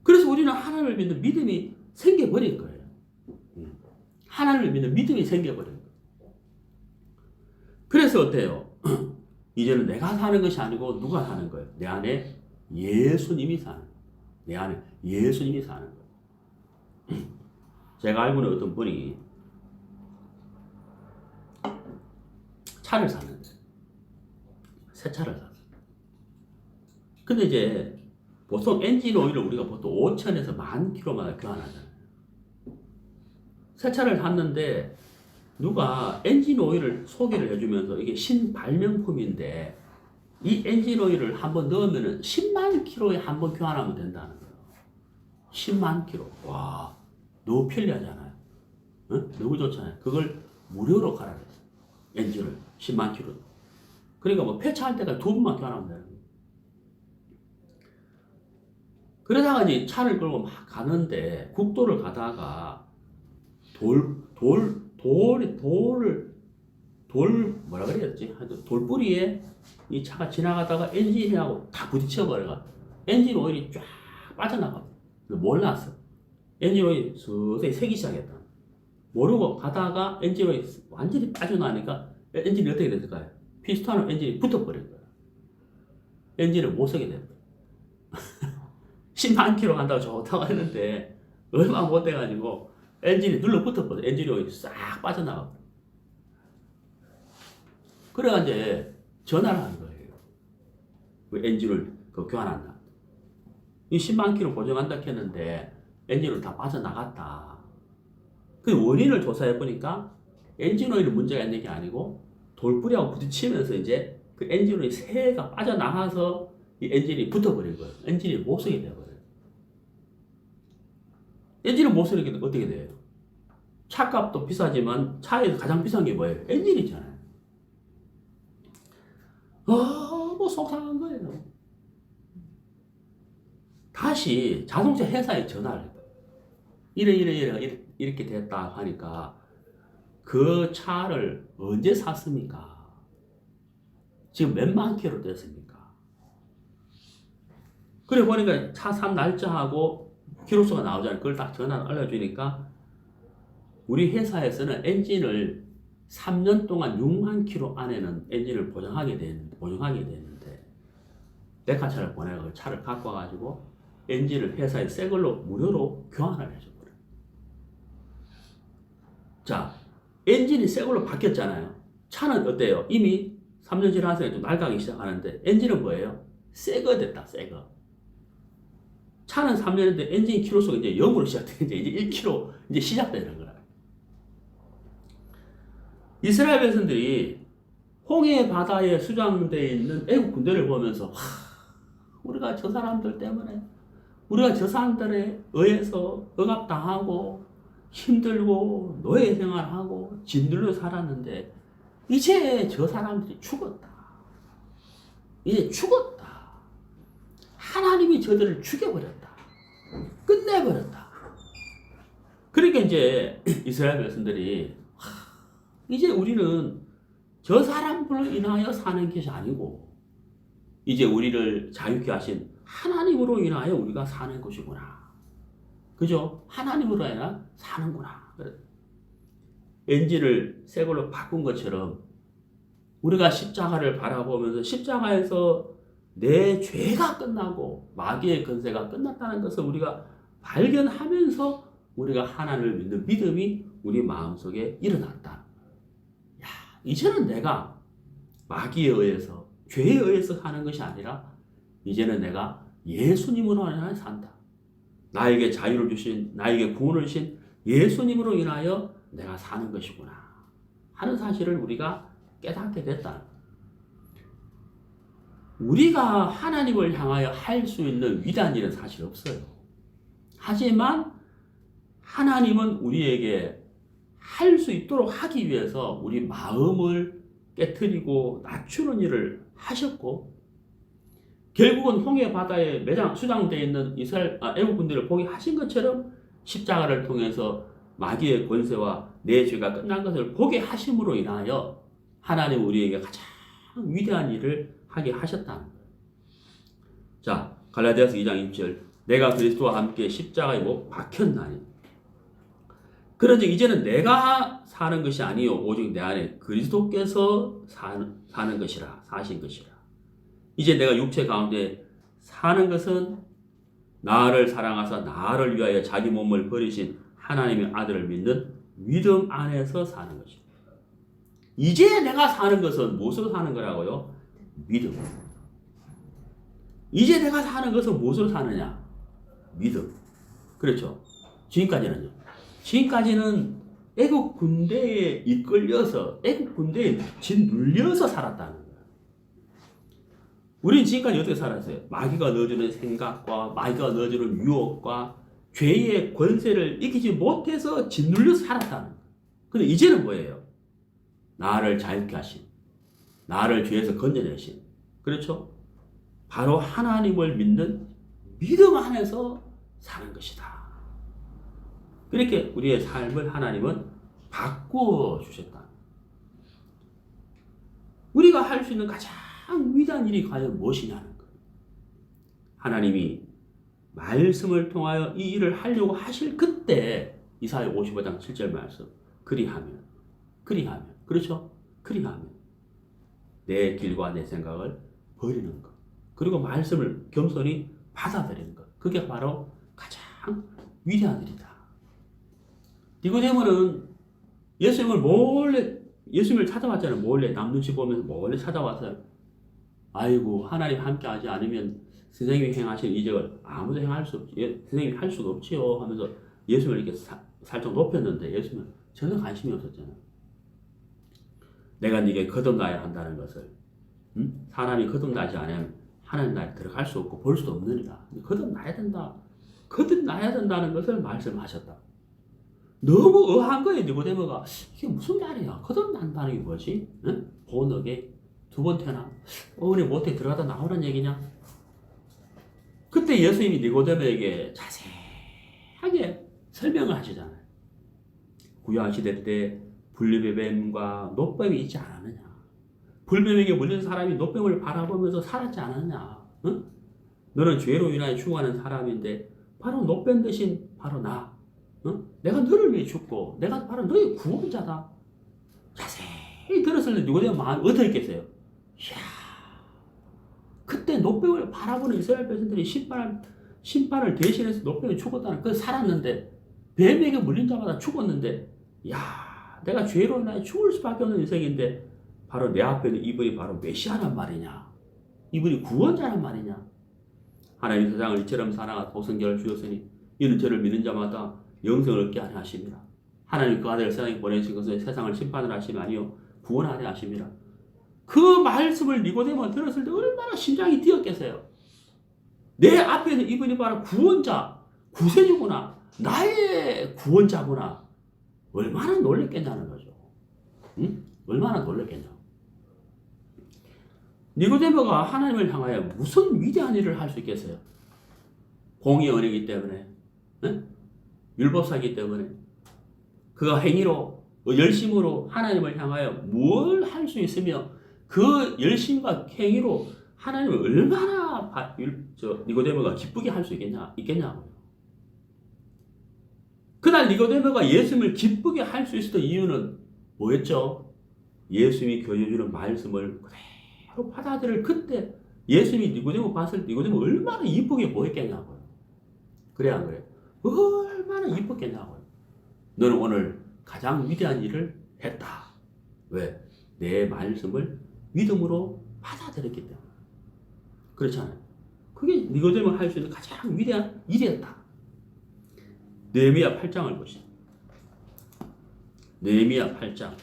그래서 우리는 하나님을 믿는 믿음이 생겨버린 거예요. 하나님을 믿는 믿음이 생겨버린 거예요. 그래서 어때요? 이제는 내가 사는 것이 아니고 누가 사는 거예요? 내 안에 예수님이 사는 거예요. 내 안에 예수님이 사는 거예요. 제가 알고는 어떤 분이 차를 샀는데 새 차를 샀어요. 근데 이제 보통 엔진 오일을 우리가 보통 5,000에서 10,000km마다 교환하잖아요. 새 차를 샀는데 누가 엔진 오일을 소개를 해주면서 이게 신발명품인데 이 엔진 오일을 한번 넣으면 10만 킬로에 한 번 교환하면 된다는 거예요. 10만 킬로. 와, 너무 편리하잖아요. 응? 너무 좋잖아요. 그걸 무료로 가라 그랬어요. 엔진을 10만 킬로. 그러니까 뭐 폐차할 때까지 2번만 교환하면 되는 거예요. 그러다가 이제 차를 끌고 막 가는데 국도를 가다가 뭐라 그래야지? 돌뿌리에 이 차가 지나가다가 엔진하고 다 부딪혀버려가 엔진 오일이 쫙 빠져나가. 몰랐어. 엔진 오일이 서서히 새기 시작했다. 모르고 가다가 엔진 오일이 완전히 빠져나가니까 엔진이 어떻게 됐을까요? 피스톤으로 엔진이 붙어버린 거야. 엔진을 못 쓰게 된 거야. 10만 킬로 간다고 좋다고 했는데 얼마 못 돼가지고 엔진이 눌러 붙어버려. 엔진 오일이 싹 빠져나가. 그래가 이제 전화를 한 거예요. 그 엔진을 교환한다. 이 10만 킬로 보정한다 했는데 엔진을 다 빠져나갔다. 그 원인을 조사해 보니까 엔진 오일 문제가 있는 게 아니고 돌뿌리하고 부딪히면서 이제 그 엔진 오일 새가 빠져나가서 이 엔진이 붙어버린 거예요. 엔진이 못 쓰게 돼버려요. 엔진을 못 쓰게 되면 어떻게 돼요? 차값도 비싸지만 차에서 가장 비싼 게 뭐예요? 엔진이잖아요. 너무 속상한 거예요. 다시 자동차 회사에 전화를 해요. 이렇게 됐다 하니까 그 차를 언제 샀습니까? 지금 몇만 킬로 됐습니까? 그래 보니까 차 산 날짜하고 키로수가 나오잖아요. 그걸 딱 전화를 알려주니까 우리 회사에서는 엔진을 3년 동안 6만 킬로 안에는 엔진을 보정하게 되는데 데카차를 보내고 차를 갖고 와가지고 엔진을 회사에 새 걸로 무료로 교환을 해줘버려요. 자, 엔진이 새 걸로 바뀌었잖아요. 차는 어때요? 이미 3년 지나서 좀 낡아가기 시작하는데 엔진은 뭐예요? 새 거 됐다, 새 거. 차는 3년인데 엔진 키로수가 이제 0으로 시작돼. 이제 1km 이제 시작되는 거라. 이스라엘 백성들이 홍해 바다에 수장되어 있는 애국 군대를 보면서 우리가 저 사람들 때문에 우리가 저 사람들에 의해서 억압당하고 힘들고 노예 생활하고 짓눌려 살았는데 이제 저 사람들이 죽었다. 이제 죽었다. 하나님이 저들을 죽여버렸다. 끝내버렸다. 그러니까 이제 이스라엘 백성들이 이제 우리는 저 사람들로 인하여 사는 것이 아니고 이제 우리를 자유케 하신 하나님으로 인하여 우리가 사는 것이구나. 그죠? 하나님으로 인하여 사는구나. 엔진을 새 걸로 바꾼 것처럼 우리가 십자가를 바라보면서 십자가에서 내 죄가 끝나고 마귀의 권세가 끝났다는 것을 우리가 발견하면서 우리가 하나님을 믿는 믿음이 우리 마음속에 일어났다. 야, 이제는 내가 마귀에 의해서 죄에 의해서 사는 것이 아니라 이제는 내가 예수님으로 인하여 산다. 나에게 자유를 주신, 나에게 구원을 주신 예수님으로 인하여 내가 사는 것이구나 하는 사실을 우리가 깨닫게 됐다. 우리가 하나님을 향하여 할 수 있는 위대한 일은 사실 없어요. 하지만 하나님은 우리에게 할 수 있도록 하기 위해서 우리 마음을 깨트리고 낮추는 일을 하셨고, 결국은 홍해 바다에 수장되어 있는 애국 군대를 보게 하신 것처럼 십자가를 통해서 마귀의 권세와 내 죄가 끝난 것을 보게 하심으로 인하여 하나님 우리에게 가장 위대한 일을 하게 하셨다는 거예요. 자, 갈라디아서 2장 1절, 내가 그리스도와 함께 십자가에 못 박혔나니 그런즉 이제는 내가 사는 것이 아니요 오직 내 안에 그리스도께서 사는 것이라, 사신 것이라. 이제 내가 육체 가운데 사는 것은 나를 사랑하사 나를 위하여 자기 몸을 버리신 하나님의 아들을 믿는 믿음 안에서 사는 것이다. 이제 내가 사는 것은 무엇으로 사는 거라고요? 믿음. 이제 내가 사는 것은 무엇으로 사느냐? 믿음. 그렇죠. 지금까지는요. 지금까지는 애국 군대에 이끌려서, 애국 군대에 짓눌려서 살았다는 거예요. 우리는 지금까지 어떻게 살았어요? 마귀가 넣어주는 생각과 마귀가 넣어주는 유혹과 죄의 권세를 이기지 못해서 짓눌려서 살았다는 거예요. 근데 이제는 뭐예요? 나를 자유케 하신, 나를 죄에서 건져내신, 그렇죠? 바로 하나님을 믿는 믿음 안에서 사는 것이다. 그렇게 우리의 삶을 하나님은 바꾸어 주셨다. 우리가 할 수 있는 가장 위대한 일이 과연 무엇이냐는 거예요. 하나님이 말씀을 통하여 이 일을 하려고 하실 그때 이사야 55장 7절 말씀, 그리하면, 그렇죠? 그리하면 내 길과 내 생각을 버리는 것, 그리고 말씀을 겸손히 받아들이는 것, 그게 바로 가장 위대한 일이다. 니고데모는 예수님을 찾아왔잖아요. 몰래 남 눈치 보면서 몰래 찾아와서, 아이고 하나님 함께하지 않으면 선생님이 행하신 이적을 아무도 행할 수 없지, 선생님이 할 수가 없지요 하면서 예수님을 이렇게 살짝 높였는데 예수님은 전혀 관심이 없었잖아요. 내가 네게 거듭나야 한다는 것을, 사람이 거듭나지 않으면 하나님 나라에 들어갈 수 없고 볼 수도 없느니라. 거듭나야 된다. 거듭나야 된다는 것을 말씀하셨다. 너무 의아한 거예요. 니고데모가 이게 무슨 말이야? 거듭난다는 게 뭐지? 응? 본어게 두 번 태어나? 우리 못해 들어가다 나오는 얘기냐? 그때 예수님이 니고데모에게 자세하게 설명을 하시잖아요. 구약시대 때 불뱀의 뱀과 노뱀이 있지 않았느냐? 불뱀에게 물린 사람이 노뱀을 바라보면서 살았지 않았냐? 응? 너는 죄로 인하여 죽어가는 사람인데 바로 노뱀 대신 바로 나, 응? 내가 너를 위해 죽고 내가 바로 너의 구원자다. 자세히 들었을 때 니고데모 마음이 어떻겠어요? 이야, 그때 노뱀을 바라보는 이스라엘 백성들이 심판을 대신해서 노뱀이 죽었다는, 그 살았는데 뱀에게 물린 자마다 죽었는데, 야, 내가 죄로 인하여 죽을 수밖에 없는 인생인데 바로 내 앞에 있는 이분이 바로 메시아란 말이냐? 이분이 구원자란 말이냐? 하나님 세상을 이처럼 사랑하 독생자를 주셨으니 이는 저를 믿는 자마다 영생을 얻게 하려 하십니다. 하나님 그 아들을 세상에 보내신 것은 세상을 심판을 하심이 아니요 구원하려 하십니다. 그 말씀을 니고데모가 들었을 때 얼마나 심장이 뛰었겠어요. 내 앞에 있는 이분이 바로 구원자, 구세주구나, 나의 구원자구나. 얼마나 놀랬겠냐는 거죠. 응? 얼마나 놀랬겠냐. 니고데모가 하나님을 향하여 무슨 위대한 일을 할 수 있겠어요? 공의 은혜이기 때문에, 응? 율법사이기 때문에, 그가 행위로, 열심으로 하나님을 향하여 뭘 할 수 있으며 그 열심과 행위로 하나님을 얼마나 니고데모가 기쁘게 할 수 있겠냐고요. 그날 니고데모가 예수님을 기쁘게 할 수 있었던 이유는 뭐였죠? 예수님이 교제해주는 말씀을 그대로 받아들일 그때 예수님이 니고데모 봤을 때 니고데모 얼마나 이쁘게 보였겠냐고요. 그래 안 그래요? 얼마나 이뻤겠냐고요. 너는 오늘 가장 위대한 일을 했다. 왜? 내 말씀을 믿음으로 받아들였기 때문에. 그렇잖아요. 그게 니고데모가 할 수 있는 가장 위대한 일이었다. 느헤미야 8장을 보시죠. 느헤미야 8장.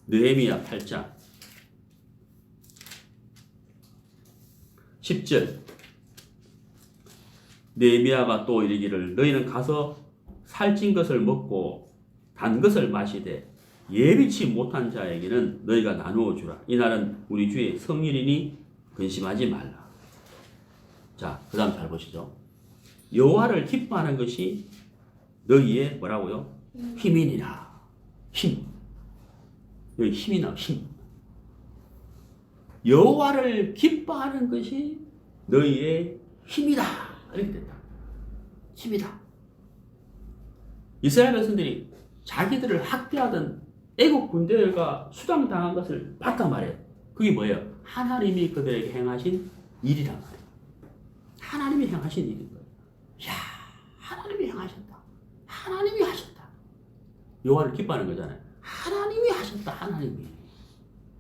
느헤미야 8장 10절. 느헤미야가 또 이르기를 너희는 가서 살찐 것을 먹고 단 것을 마시되 예비치 못한 자에게는 너희가 나누어 주라. 이날은 우리 주의 성일이니 근심하지 말라. 자, 그 다음 잘 보시죠. 여호와를 기뻐하는 것이 너희의 뭐라고요? 힘이니라. 힘. 여기 힘이 나와. 힘. 여호와를 기뻐하는 것이 너희의 힘이다. 이렇게 된다. 힘이다. 이스라엘 백성들이 자기들을 학대하던 애국 군대가 수당당한 것을 봤단 말이에요. 그게 뭐예요? 하나님이 그들에게 행하신 일이란 말이에요. 하나님이 행하신 일인 거예요. 야, 하나님이 행하셨다. 하나님이 하셨다. 여호와를 기뻐하는 거잖아요. 하나님이 하셨다. 하나님이.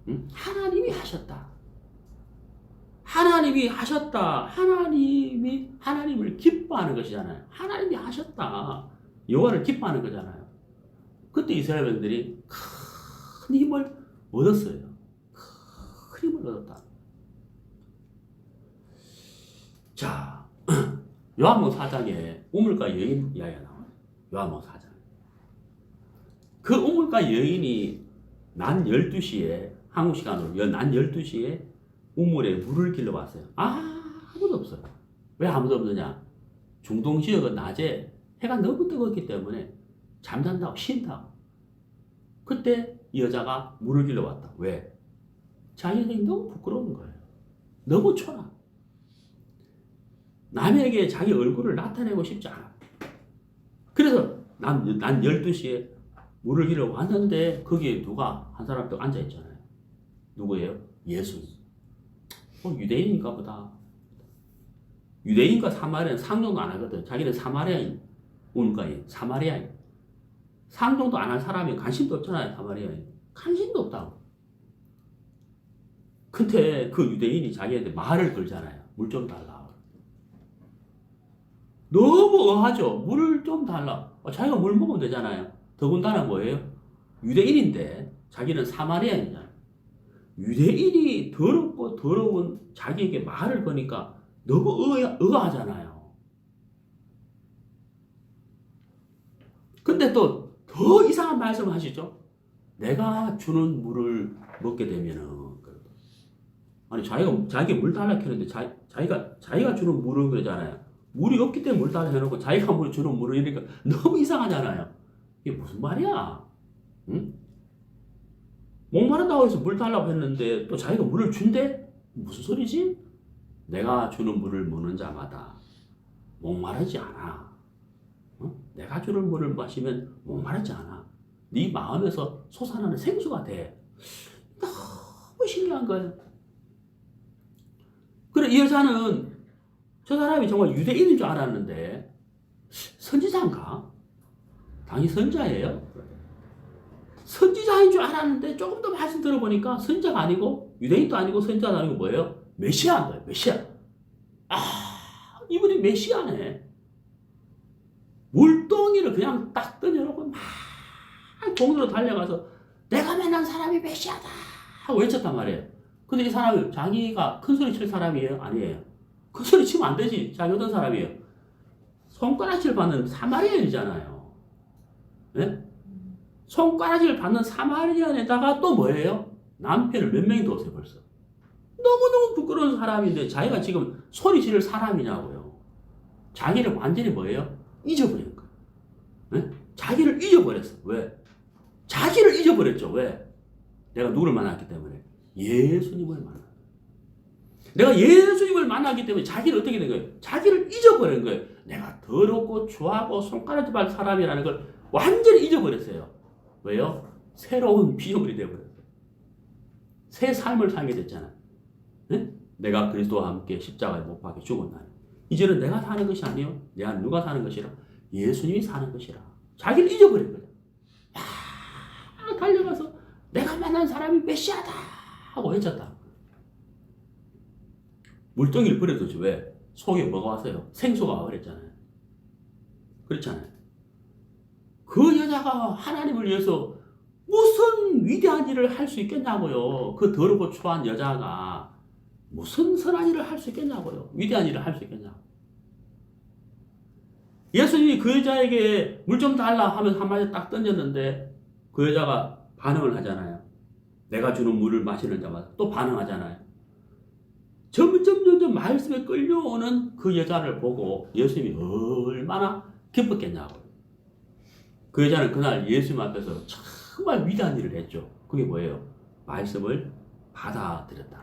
응? 하나님이 하셨다. 하나님이 하셨다. 하나님을 기뻐하는 것이잖아요. 하나님이 하셨다. 여호와를 기뻐하는 거잖아요. 그때 이스라엘 백성들이 큰 힘을 얻었어요. 큰 힘을 얻었다. 자, 요한복음 4장에 우물가 여인 이야기가 나와요. 요한복음 4장. 그 우물가 여인이 낮 12시에 한국 시간으로 낮 12시에 우물에 물을 길러 왔어요. 아무도 없어요. 왜 아무도 없느냐? 중동 지역은 낮에 해가 너무 뜨겁기 때문에 잠잔다고 쉰다고. 그때 이 여자가 물을 길러 왔다. 왜? 자기에게 너무 부끄러운 거예요. 너무 초라. 남에게 자기 얼굴을 나타내고 싶지 않아. 그래서 난 12시에 물을 길러 왔는데 거기에 누가 한 사람 또 앉아 있잖아요. 누구예요? 예수님. 유대인인가 보다. 유대인과 사마리아는 상종도 안 하거든. 자기는 사마리아인, 우물가인, 사마리아인. 상종도 안 한 사람이 관심도 없잖아요. 사마리아인. 관심도 없다고. 근데 그 유대인이 자기한테 말을 걸잖아요. 물 좀 달라. 너무 어하죠. 물을 좀 달라. 자기가 물 먹으면 되잖아요. 더군다나 뭐예요? 유대인인데 자기는 사마리아인이잖아요. 유대인이 더럽고 더러운 자기에게 말을 거니까 너무 의아하잖아요. 근데 또 더 이상한 말씀을 하시죠. 내가 주는 물을 먹게 되면은, 아니 자기가 물 달라 했는데 자기가 주는 물은 그러잖아요. 물이 없기 때문에 물 달라 해놓고 자기가 물 주는 물을 이러니까 너무 이상하잖아요. 이게 무슨 말이야? 응? 목마르다고 해서 물 달라고 했는데 또 자기가 물을 준대? 무슨 소리지? 내가 주는 물을 먹는 자마다 목마르지 않아. 내가 주는 물을 마시면 목마르지 않아. 네 마음에서 솟아나는 생수가 돼. 너무 신기한 거예요. 그래, 이 여자는 저 사람이 정말 유대인인 줄 알았는데 선지자인가? 당연히 선지자예요. 선지자인 줄 알았는데 조금 더 말씀 들어보니까 선지자가 아니고 유대인도 아니고 선지자도 아니고 뭐예요? 메시아인 거예요. 메시아. 이분이 메시아네. 물동이를 그냥 딱 던져놓고 막 공으로 달려가서 내가 만난 사람이 메시아다 하고 외쳤단 말이에요. 근데 이 사람이 자기가 큰 소리 칠 사람이에요? 아니에요. 큰 소리 치면 안 되지. 자기 어떤 사람이에요? 손가락질 받는 사마리아인이잖아요. 네? 손가락질 받는 사마리아인에다가 또 뭐예요? 남편을 몇 명이 뒀어요 벌써. 너무너무 부끄러운 사람인데 자기가 지금 소리 지를 사람이냐고요. 자기를 완전히 뭐예요? 잊어버린 거예요. 네? 자기를 잊어버렸어. 왜? 자기를 잊어버렸죠. 왜? 내가 누구를 만났기 때문에? 예수님을 만났어. 내가 예수님을 만났기 때문에 자기를 어떻게 된 거예요? 자기를 잊어버린 거예요. 내가 더럽고 추하고 손가락질 할 사람이라는 걸 완전히 잊어버렸어요. 왜요? 새로운 피조물이 되어버렸어요. 새 삶을 살게 됐잖아요. 네? 내가 그리스도와 함께 십자가에 못 박혀 죽었나니 이제는 내가 사는 것이 아니요 내 안 누가 사는 것이라 예수님이 사는 것이라 자기를 잊어버린 거예요. 막 달려가서 내가 만난 사람이 메시아다 하고 외쳤다. 물덩이를 버려두지 왜? 속에 뭐가 왔어요? 생수가 와버렸잖아요. 그렇잖아요. 그 여자가 하나님을 위해서 무슨 위대한 일을 할 수 있겠냐고요. 그 더럽고 추한 여자가 무슨 선한 일을 할 수 있겠냐고요. 위대한 일을 할 수 있겠냐고. 예수님이 그 여자에게 물 좀 달라 하면 한마디 딱 던졌는데 그 여자가 반응을 하잖아요. 내가 주는 물을 마시는 자마다 또 반응하잖아요. 점점 말씀에 끌려오는 그 여자를 보고 예수님이 얼마나 기뻤겠냐고. 그 여자는 그날 예수님 앞에서 정말 위대한 일을 했죠. 그게 뭐예요? 말씀을 받아들였다.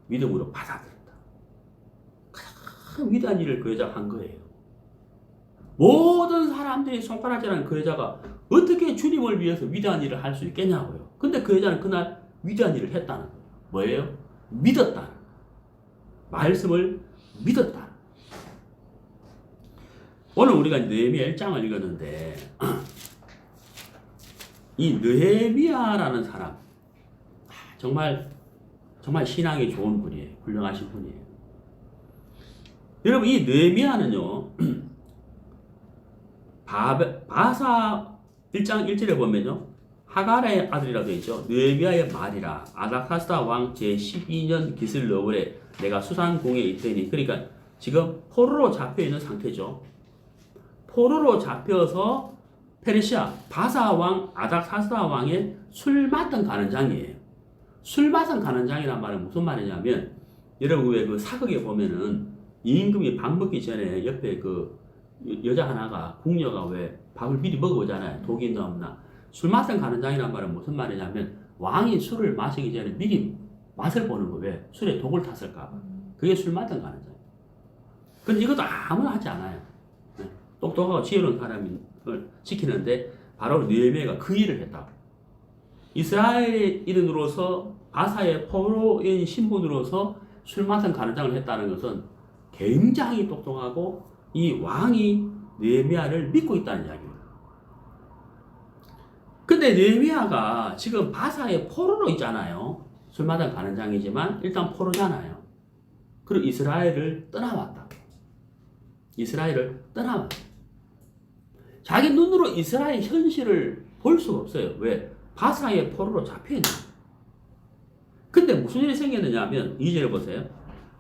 믿음으로 받아들였다. 가장 위대한 일을 그 여자가 한 거예요. 모든 사람들이 손가락질하는 그 여자가 어떻게 주님을 위해서 위대한 일을 할 수 있겠냐고요. 근데 그 여자는 그날 위대한 일을 했다는 거예요. 뭐예요? 믿었다는 거예요. 말씀을 믿었다. 오늘 우리가 느헤미야 1장을 읽었는데 이 느헤미야라는 사람 정말 신앙이 좋은 분이에요. 훌륭하신 분이에요. 여러분 이 느헤미야는요 바사 1장 1절에 보면요 하가라의 아들이라고 되어 있죠. 느헤미야의 말이라 아닥사스다 왕 제12년 기슬러월에 내가 수산궁에 있더니 그러니까 지금 포로로 잡혀있는 상태죠. 포로로 잡혀서 페르시아 바사 왕 아닥사스다 왕의 술 맡은 가는 장이에요. 술 맡은 가는 장이란 말은 무슨 말이냐면 여러분 왜 그 사극에 보면은 임금이 밥 먹기 전에 옆에 그 여자 하나가 궁녀가 왜 밥을 미리 먹어보잖아요. 독이 있나 없나. 술 맛은 가는 장이란 말은 무슨 말이냐면 왕이 술을 마시기 전에 미리 맛을 보는 거예요. 왜? 술에 독을 탔을까 봐. 그게 술 맛은 가는 장. 근데 이것도 아무나 하지 않아요. 똑똑하고 지혜로운 사람을 지키는데 바로 느헤미야가 그 일을 했다고. 이스라엘의 일인으로서 바사의 포로인 신분으로서 술 맛은 가는 장을 했다는 것은 굉장히 똑똑하고 이 왕이 느헤미야를 믿고 있다는 이야기입니다. 근데 느헤미야가 지금 바사의 포로로 있잖아요. 술마다 가는 장이지만 일단 포로잖아요. 그리고 이스라엘을 떠나왔다. 자기 눈으로 이스라엘 현실을 볼 수가 없어요. 왜? 바사의 포로로 잡혀있는 거예요. 근데 무슨 일이 생겼느냐 하면 2절에 보세요.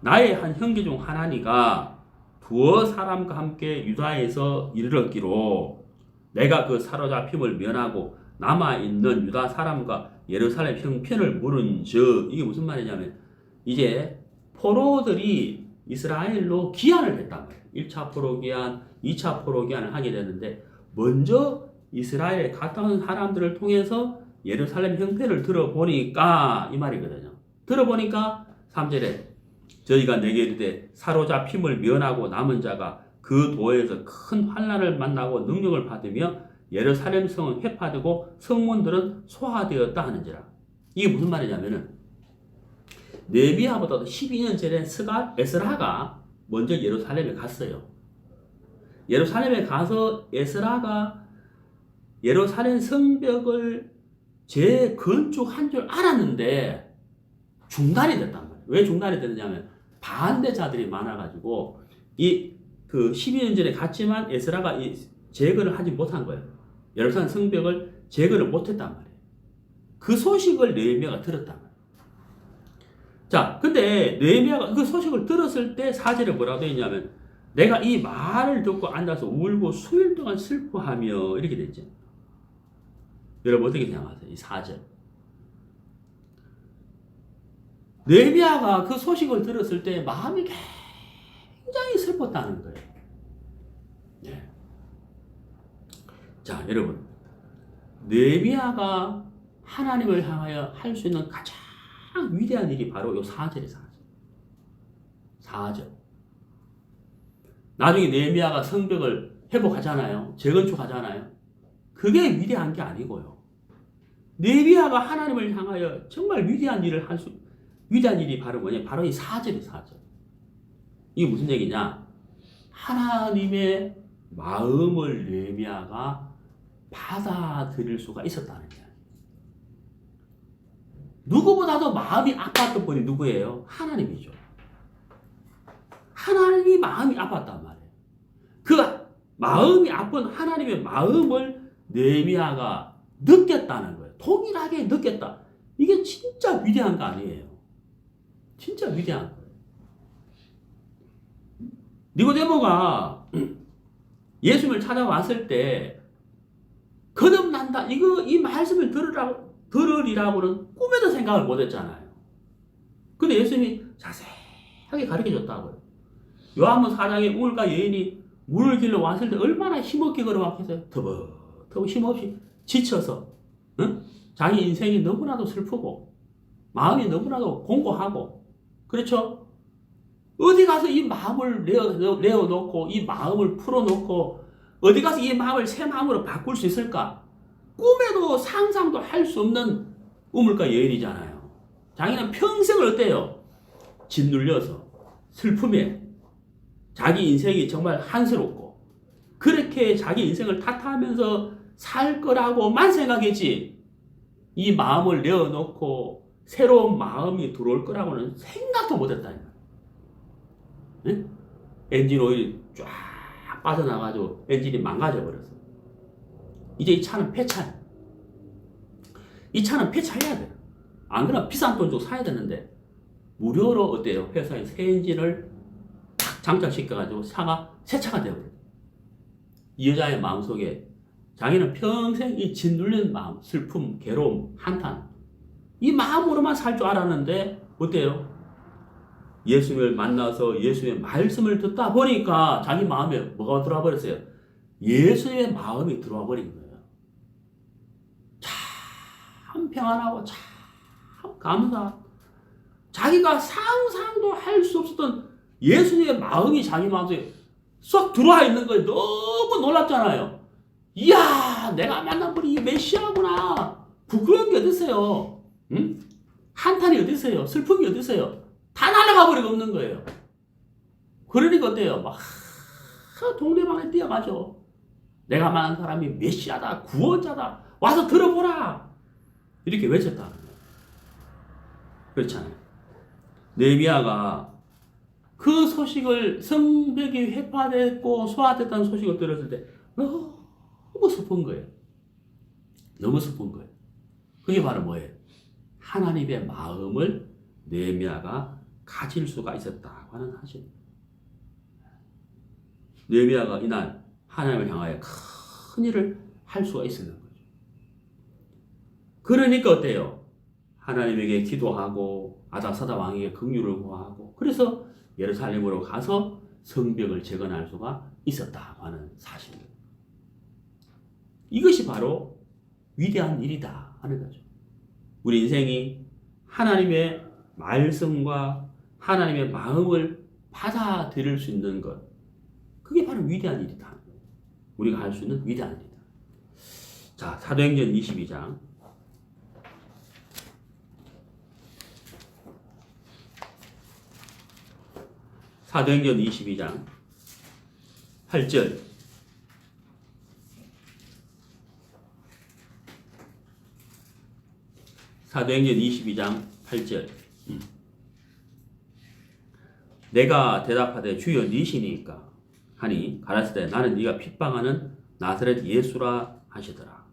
나의 한 형제 중 하나니가 두어 사람과 함께 유다에서 이르렀기로 내가 그 사로잡힘을 면하고 남아있는 유다 사람과 예루살렘 형편을 물은즉 이게 무슨 말이냐면 이제 포로들이 이스라엘로 귀환을 했단 말이에요. 1차 포로 귀환, 2차 포로 귀환을 하게 되는데 먼저 이스라엘에 갔다 온 사람들을 통해서 예루살렘 형편을 들어보니까 이 말이거든요. 들어보니까 3절에 저희가 내게 이르되 사로잡힘을 면하고 남은 자가 그 도에서 큰 환난을 만나고 능력을 받으며 예루살렘 성은 회파되고 성문들은 소화되었다 하는지라. 이게 무슨 말이냐면은 느헤미야보다 12년 전에 에스라가 먼저 예루살렘에 갔어요. 예루살렘에 가서 에스라가 예루살렘 성벽을 재건축한 줄 알았는데 중단이 됐단 말이에요. 왜 중단이 됐느냐면 반대자들이 많아가지고 그 12년 전에 갔지만 에스라가 재건을 하지 못한 거예요. 예루살렘 성벽을 재건을 못했단 말이에요. 그 소식을 느헤미야가 들었단 말이에요. 자, 근데 느헤미야가 그 소식을 들었을 때 4절에 뭐라고 되어 있냐면 내가 이 말을 듣고 앉아서 울고 수일 동안 슬퍼하며 이렇게 됐죠. 여러분 어떻게 생각하세요? 이 4절. 느헤미야가 그 소식을 들었을 때 마음이 굉장히 슬펐다는 거예요. 네. 자, 여러분, 느헤미야가 하나님을 향하여 할 수 있는 가장 위대한 일이 바로 요 4절이에요. 4절. 나중에 느헤미야가 성벽을 회복하잖아요. 재건축하잖아요. 그게 위대한 게 아니고요. 느헤미야가 하나님을 향하여 정말 위대한 일이 바로 뭐냐? 바로 이 4절이 4절. 이게 무슨 얘기냐? 하나님의 마음을 느헤미야가 받아들일 수가 있었다는 거예요. 누구보다도 마음이 아팠던 분이 누구예요? 하나님이죠. 하나님이 마음이 아팠단 말이에요. 그 마음이 아픈 하나님의 마음을 느헤미야가 느꼈다는 거예요. 동일하게 느꼈다. 이게 진짜 위대한 거 아니에요. 진짜 위대한 거예요. 니고데모가 예수님을 찾아왔을 때 거듭난다. 이 말씀을 들으리라고는 꿈에도 생각을 못 했잖아요. 근데 예수님이 자세하게 가르쳐 줬다고요. 요한복음 4장에 우물가 여인이 물을 길러 왔을 때 얼마나 힘없게 걸어왔겠어요. 터벅터벅 힘없이 지쳐서, 응? 자기 인생이 너무나도 슬프고 마음이 너무나도 공고하고, 그렇죠? 어디 가서 이 마음을 내어놓고 이 마음을 풀어놓고 어디 가서 이 마음을 새 마음으로 바꿀 수 있을까? 꿈에도 상상도 할 수 없는 우물가 여인이잖아요. 자기는 평생을 어때요? 짓눌려서 슬픔에 자기 인생이 정말 한스럽고 그렇게 자기 인생을 탓하면서 살 거라고만 생각했지, 이 마음을 내어놓고 새로운 마음이 들어올 거라고는 생각도 못했다는 거예요. 네? 엔진 오일이 쫙 빠져나가지고 엔진이 망가져버렸어. 이제 이 차는 폐차야. 이 차는 폐차해야 돼요. 안 그러면 비싼 돈 주고 사야 되는데 무료로 어때요? 회사에 새 엔진을 탁 장착시켜가지고 차가 새 차가 되어버려요. 이 여자의 마음속에 자기는 평생 이 짓눌린 마음, 슬픔, 괴로움, 한탄, 이 마음으로만 살 줄 알았는데 어때요? 예수님을 만나서 예수님의 말씀을 듣다 보니까 자기 마음에 뭐가 들어와 버렸어요? 예수님의 마음이 들어와 버린 거예요. 참 평안하고 참 감사. 자기가 상상도 할 수 없었던 예수님의 마음이 자기 마음속에 쏙 들어와 있는 거예요. 너무 놀랍잖아요. 이야, 내가 만난 분이 메시아구나. 부끄러운 게 어디 있어요? 응? 한탄이 어디 있어요? 슬픔이 어디 있어요? 다 날아가 버리고 없는 거예요. 그러니까 어때요? 막 동네방에 뛰어가죠. 내가 만난 사람이 메시아다, 구원자다, 와서 들어보라, 이렇게 외쳤다. 그렇잖아요. 느헤미야가 그 소식을, 성벽이 회파됐고 소화됐다는 소식을 들었을 때 너무 슬픈 거예요. 너무 슬픈 거예요. 그게 바로 뭐예요? 하나님의 마음을 느헤미야가 가질 수가 있었다고 하는 사실. 느헤미야가 이날 하나님을 향하여 큰 일을 할 수가 있었는 거죠. 그러니까 어때요? 하나님에게 기도하고 아닥사다 왕에게 긍휼을 구하고, 그래서 예루살렘으로 가서 성벽을 재건할 수가 있었다고 하는 사실입니다. 이것이 바로 위대한 일이다 하는 거죠. 우리 인생이 하나님의 말씀과 하나님의 마음을 받아들일 수 있는 것, 그게 바로 위대한 일이다. 우리가 할 수 있는 위대한 일이다. 자, 사도행전 22장. 사도행전 22장 8절. 사도행전 22장 8절. 내가 대답하되 주여 니시니까 하니 가라사대 나는 네가 핍박하는 나사렛 예수라 하시더라.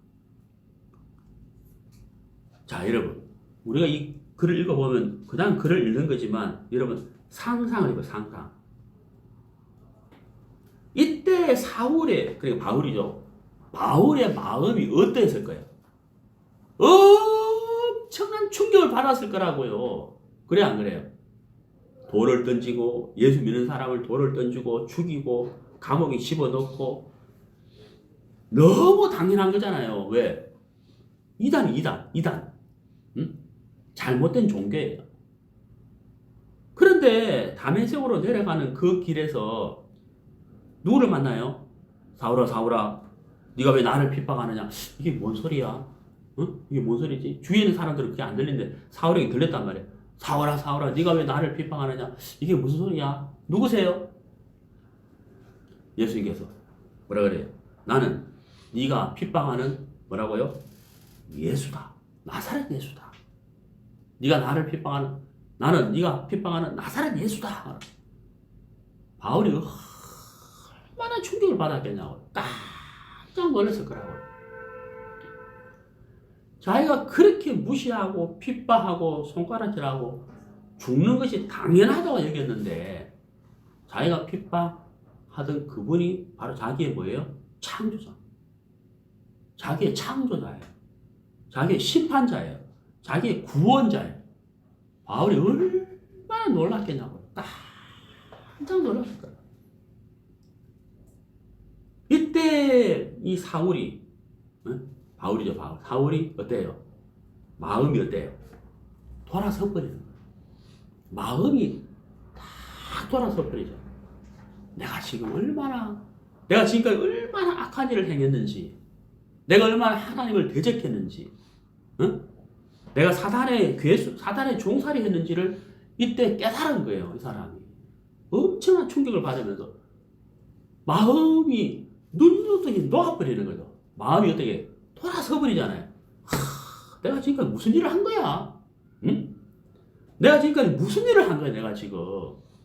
자, 여러분, 우리가 이 글을 읽어보면 그냥 글을 읽는 거지만 여러분 상상을 해봐요. 상상. 이때 사울의, 그러니까 바울이죠, 바울의 마음이 어땠을 거예요? 엄청난 충격을 받았을 거라고요. 그래 안 그래요? 돌을 던지고, 예수 믿는 사람을 돌을 던지고 죽이고 감옥에 집어넣고 너무 당연한 거잖아요. 왜? 이단. 응? 잘못된 종교예요. 그런데 다메섹으로 내려가는 그 길에서 누구를 만나요? 사울아, 네가 왜 나를 핍박하느냐? 이게 뭔 소리야? 응? 이게 뭔 소리지? 주위에 있는 사람들은 그게 안 들리는데 사울에게 들렸단 말이야. 사울아, 네가 왜 나를 핍박하느냐? 이게 무슨 소리야? 누구세요? 예수님께서 뭐라 그래요? 나는 네가 핍박하는 뭐라고요? 예수다. 나사렛 예수다. 네가 나를 핍박하는 나는 네가 핍박하는 나사렛 예수다. 바울이 얼마나 충격을 받았겠냐고. 깜짝 놀랐을 거라고. 자기가 그렇게 무시하고 핍박하고 손가락질하고 죽는 것이 당연하다고 여겼는데 자기가 핍박하던 그분이 바로 자기의 뭐예요? 창조자. 자기의 창조자예요. 자기의 심판자예요. 자기의 구원자예요. 바울이 얼마나 놀랐겠냐고. 깜짝 놀랐을 거예요. 이때 이 사울이 바울이죠, 바울. 사울이 어때요? 마음이 어때요? 돌아서 버리는 거예요. 마음이 딱 돌아서 버리죠. 내가 지금까지 얼마나 악한 일을 행했는지, 내가 얼마나 하나님을 대적했는지, 응? 내가 사단의 종살이 했는지를 이때 깨달은 거예요, 이 사람이. 엄청난 충격을 받으면서 마음이 눈두덩이 녹아버리는 거죠. 마음이 어떻게 돌아서 버리잖아요. 내가 지금까지 무슨 일을 한 거야? 응? 내가 지금까지 무슨 일을 한 거야, 내가 지금.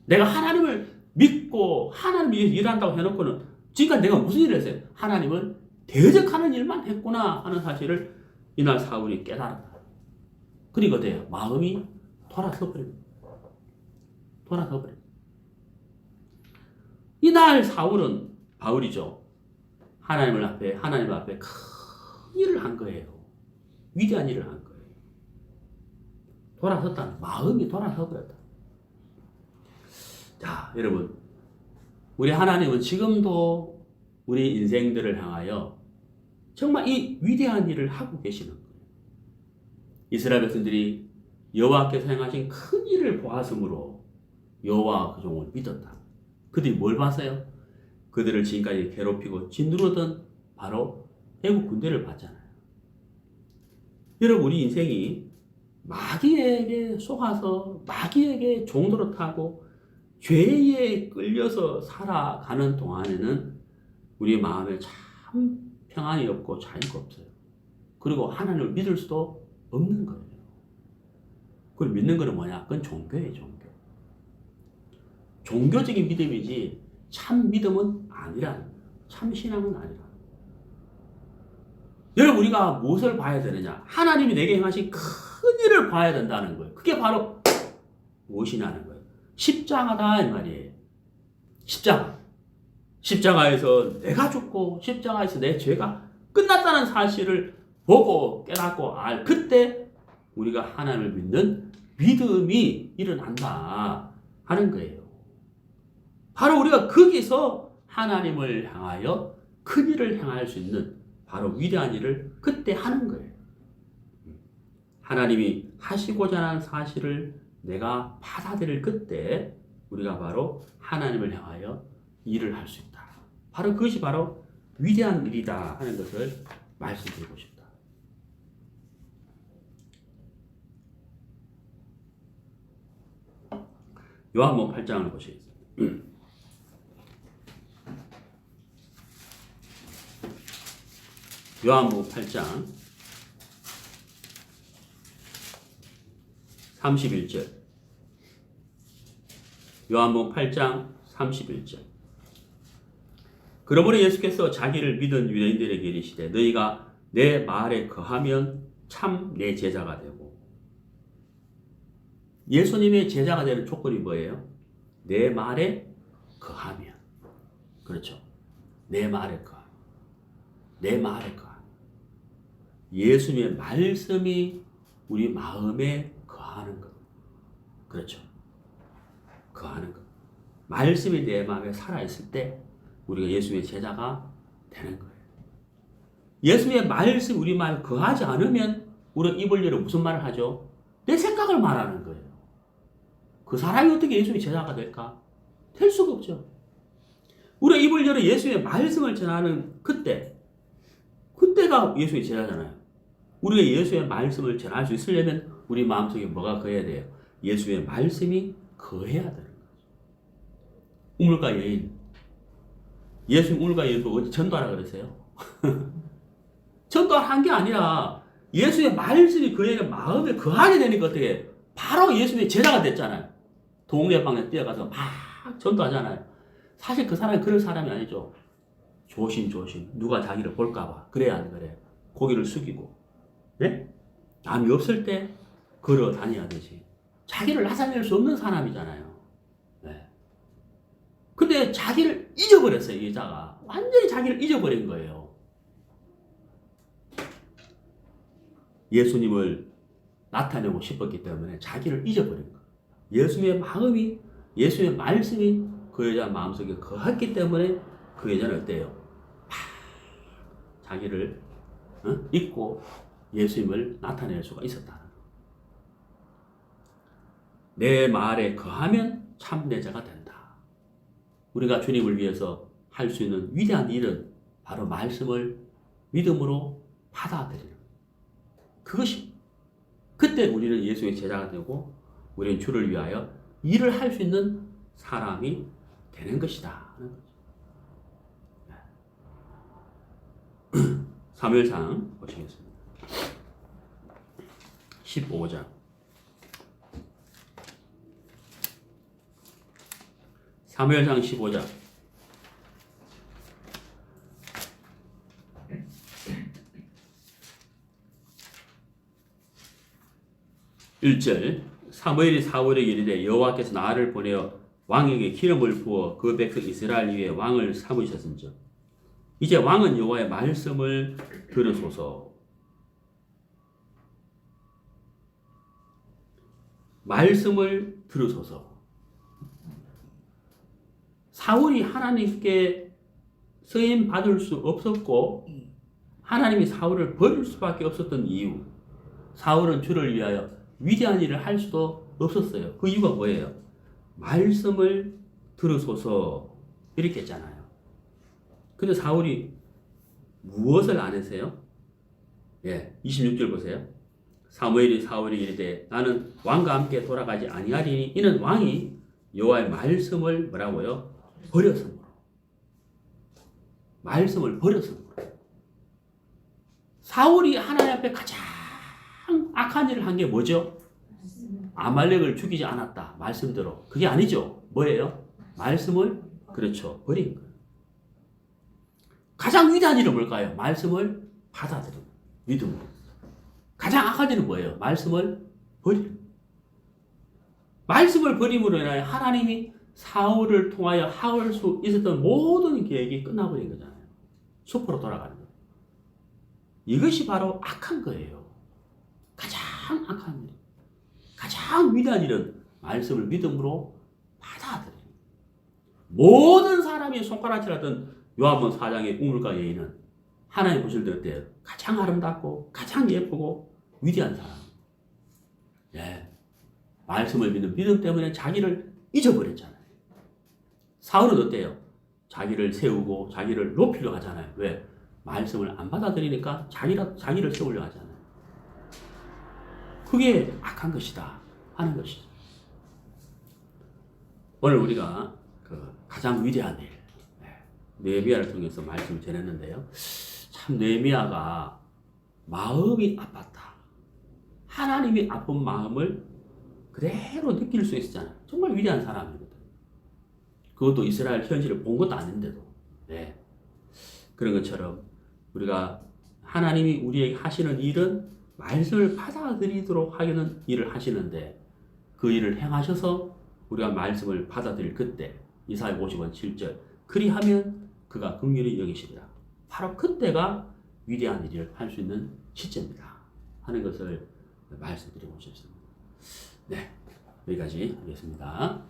내가 하나님을 믿고 하나님을 위해서 일한다고 해놓고는 지금까지 내가 무슨 일을 했어요? 하나님을 대적하는 일만 했구나 하는 사실을 이날 사울이 깨달았다. 그리고 어때요? 마음이 돌아서 버립니다. 돌아서 버립니다. 이날 사울은 바울이죠. 하나님 앞에 큰 일을 한 거예요. 위대한 일을 한 거예요. 돌아섰다. 마음이 돌아서 버렸다. 자, 여러분. 우리 하나님은 지금도 우리 인생들을 향하여 정말 이 위대한 일을 하고 계시는 거예요. 이스라엘 백성들이 여호와께서 행하신 큰 일을 보았으므로 여호와 그 종을 믿었다. 그들이 뭘 봤어요? 그들을 지금까지 괴롭히고 짓누르던 바로 애국 군대를 봤잖아요. 여러분, 우리 인생이 마귀에게 속아서 마귀에게 종노릇하고 죄에 끌려서 살아가는 동안에는 우리 마음에 참 평안이 없고 자유가 없어요. 그리고 하나님을 믿을 수도 없는 거예요. 그걸 믿는 거는 뭐냐? 그건 종교예요, 종교. 종교적인 믿음이지 참 믿음은 아니라, 참 신앙은 아니라. 여러분, 우리가 무엇을 봐야 되느냐? 하나님이 내게 행하신 큰 일을 봐야 된다는 거예요. 그게 바로 무엇이냐는 거예요. 십자가다 이 말이에요. 십자가에서 내가 죽고 십자가에서 내 죄가 끝났다는 사실을 보고 깨닫고 그때 우리가 하나님을 믿는 믿음이 일어난다 하는 거예요. 바로 우리가 거기서 하나님을 향하여 큰 일을 행할 수 있는 바로 위대한 일을 그때 하는 거예요. 하나님이 하시고자 하는 사실을 내가 받아들일 그때 우리가 바로 하나님을 향하여 일을 할 수 있다. 바로 그것이 바로 위대한 일이다 하는 것을 말씀드리고 싶다. 요한복음 8장을 보시겠습니다. 요한복음 8장 31절. 요한복음 8장 31절. 그러므로 예수께서 자기를 믿은 유대인들에게 이르시되 너희가 내 말에 거하면 참 내 제자가 되고. 예수님의 제자가 되는 조건이 뭐예요? 내 말에 거하면. 그렇죠. 내 말에 거하면. 내 말에 거하면. 예수님의 말씀이 우리 마음에 거하는 것. 그렇죠. 거하는 것. 말씀이 내 마음에 살아있을 때 우리가 예수님의 제자가 되는 거예요. 예수의 말씀 우리 말 거하지 않으면 우리 입을 열어 무슨 말을 하죠? 내 생각을 말하는 거예요. 그 사람이 어떻게 예수의 제자가 될까? 될 수가 없죠. 우리 입을 열어 예수의 말씀을 전하는 그때가 예수의 제자잖아요. 우리가 예수의 말씀을 전할 수 있으려면 우리 마음속에 뭐가 거해야 돼요? 예수의 말씀이 거해야 되는 거죠. 우물가 여인. 예수 우물가 여인도 어디 전도하라 그랬어요? 전도한 게 아니라 예수의 말씀이 그 여인의 마음에 거하게 되니까 어떻게 바로 예수의 제자가 됐잖아요. 동네방에 뛰어가서 막 전도하잖아요. 사실 그 사람이 그럴 사람이 아니죠. 조심조심 누가 자기를 볼까봐. 그래야 안 그래. 고개를 숙이고 네? 남이 없을 때 걸어 다녀야 되지. 자기를 나타낼 수 없는 사람이잖아요. 네. 근데 자기를 잊어버렸어요. 이 여자가 완전히 자기를 잊어버린 거예요. 예수님을 나타내고 싶었기 때문에 자기를 잊어버린 거예요. 예수의 마음이, 예수의 말씀이 그 여자 마음속에 거했기 때문에 그 여자는 어때요? 자기를 잊고 예수님을 나타낼 수가 있었다. 내 말에 거하면 참 내 자가 된다. 우리가 주님을 위해서 할 수 있는 위대한 일은 바로 말씀을 믿음으로 받아들이는 그것이 그때 우리는 예수의 제자가 되고 우리는 주를 위하여 일을 할 수 있는 사람이 되는 것이다. 사무엘상 보시겠습니다. 15장. 사무엘상 15장. 1절. 사무엘이 사울에게 이르되 여호와께서 나를 보내어 왕에게 기름을 부어 그 백성 이스라엘 위에 왕을 삼으셨은즉 이제 왕은 여호와의 말씀을 들으소서. 말씀을 들으소서. 사울이 하나님께 쓰임 받을 수 없었고 하나님이 사울을 버릴 수밖에 없었던 이유. 사울은 주를 위하여 위대한 일을 할 수도 없었어요. 그 이유가 뭐예요? 말씀을 들으소서 이렇게 했잖아요. 근데 사울이 무엇을 안 했어요? 26절 보세요. 사무엘이 사울에게 이르되 나는 왕과 함께 돌아가지 아니하리니 이는 왕이 여호와의 말씀을 뭐라고요? 버렸으므로. 말씀을 버렸으므로. 사울이 하나님 앞에 가장 악한 일을 한 게 뭐죠? 아말렉을 죽이지 않았다. 말씀대로. 그게 아니죠. 뭐예요? 말씀을 그렇죠. 버린 거예요. 가장 위대한 일은 뭘까요? 말씀을 받아들이는 믿음으로. 가장 악한 일은 뭐예요? 말씀을 버리는. 말씀을 버림으로 인하여 하나님이 사울을 통하여 할 수 있었던 모든 계획이 끝나버린 거잖아요. 숲으로 돌아가는 거예요. 이것이 바로 악한 거예요. 가장 악한 일. 가장 위대한 일은 말씀을 믿음으로 받아들이는. 모든 사람이 손가락질하던 요한복음 4장의 우물가 여인은 하나님 보실 때 어때요? 가장 아름답고 가장 예쁘고 위대한 사람. 말씀을 믿는 믿음 때문에 자기를 잊어버렸잖아요. 사울은 어때요? 자기를 세우고 자기를 높이려 하잖아요. 왜? 말씀을 안 받아들이니까 자기를 세우려 하잖아요. 그게 악한 것이다 하는 것이죠. 오늘 우리가 가장 위대한 일 느헤미야를 통해서 말씀을 전했는데요. 참 느헤미야가 마음이 아팠다. 하나님이 아픈 마음을 그대로 느낄 수 있었잖아요. 정말 위대한 사람이거든. 그것도 이스라엘 현실을 본 것도 아닌데도. 그런 것처럼 우리가 하나님이 우리에게 하시는 일은 말씀을 받아들이도록 하는 일을 하시는데 그 일을 행하셔서 우리가 말씀을 받아들일 그때 이사야 50권 7절 그리하면 그가 긍휼히 여기시리라. 바로 그때가 위대한 일을 할 수 있는 시점이다 하는 것을 말씀드리고 싶습니다. 여기까지 하겠습니다.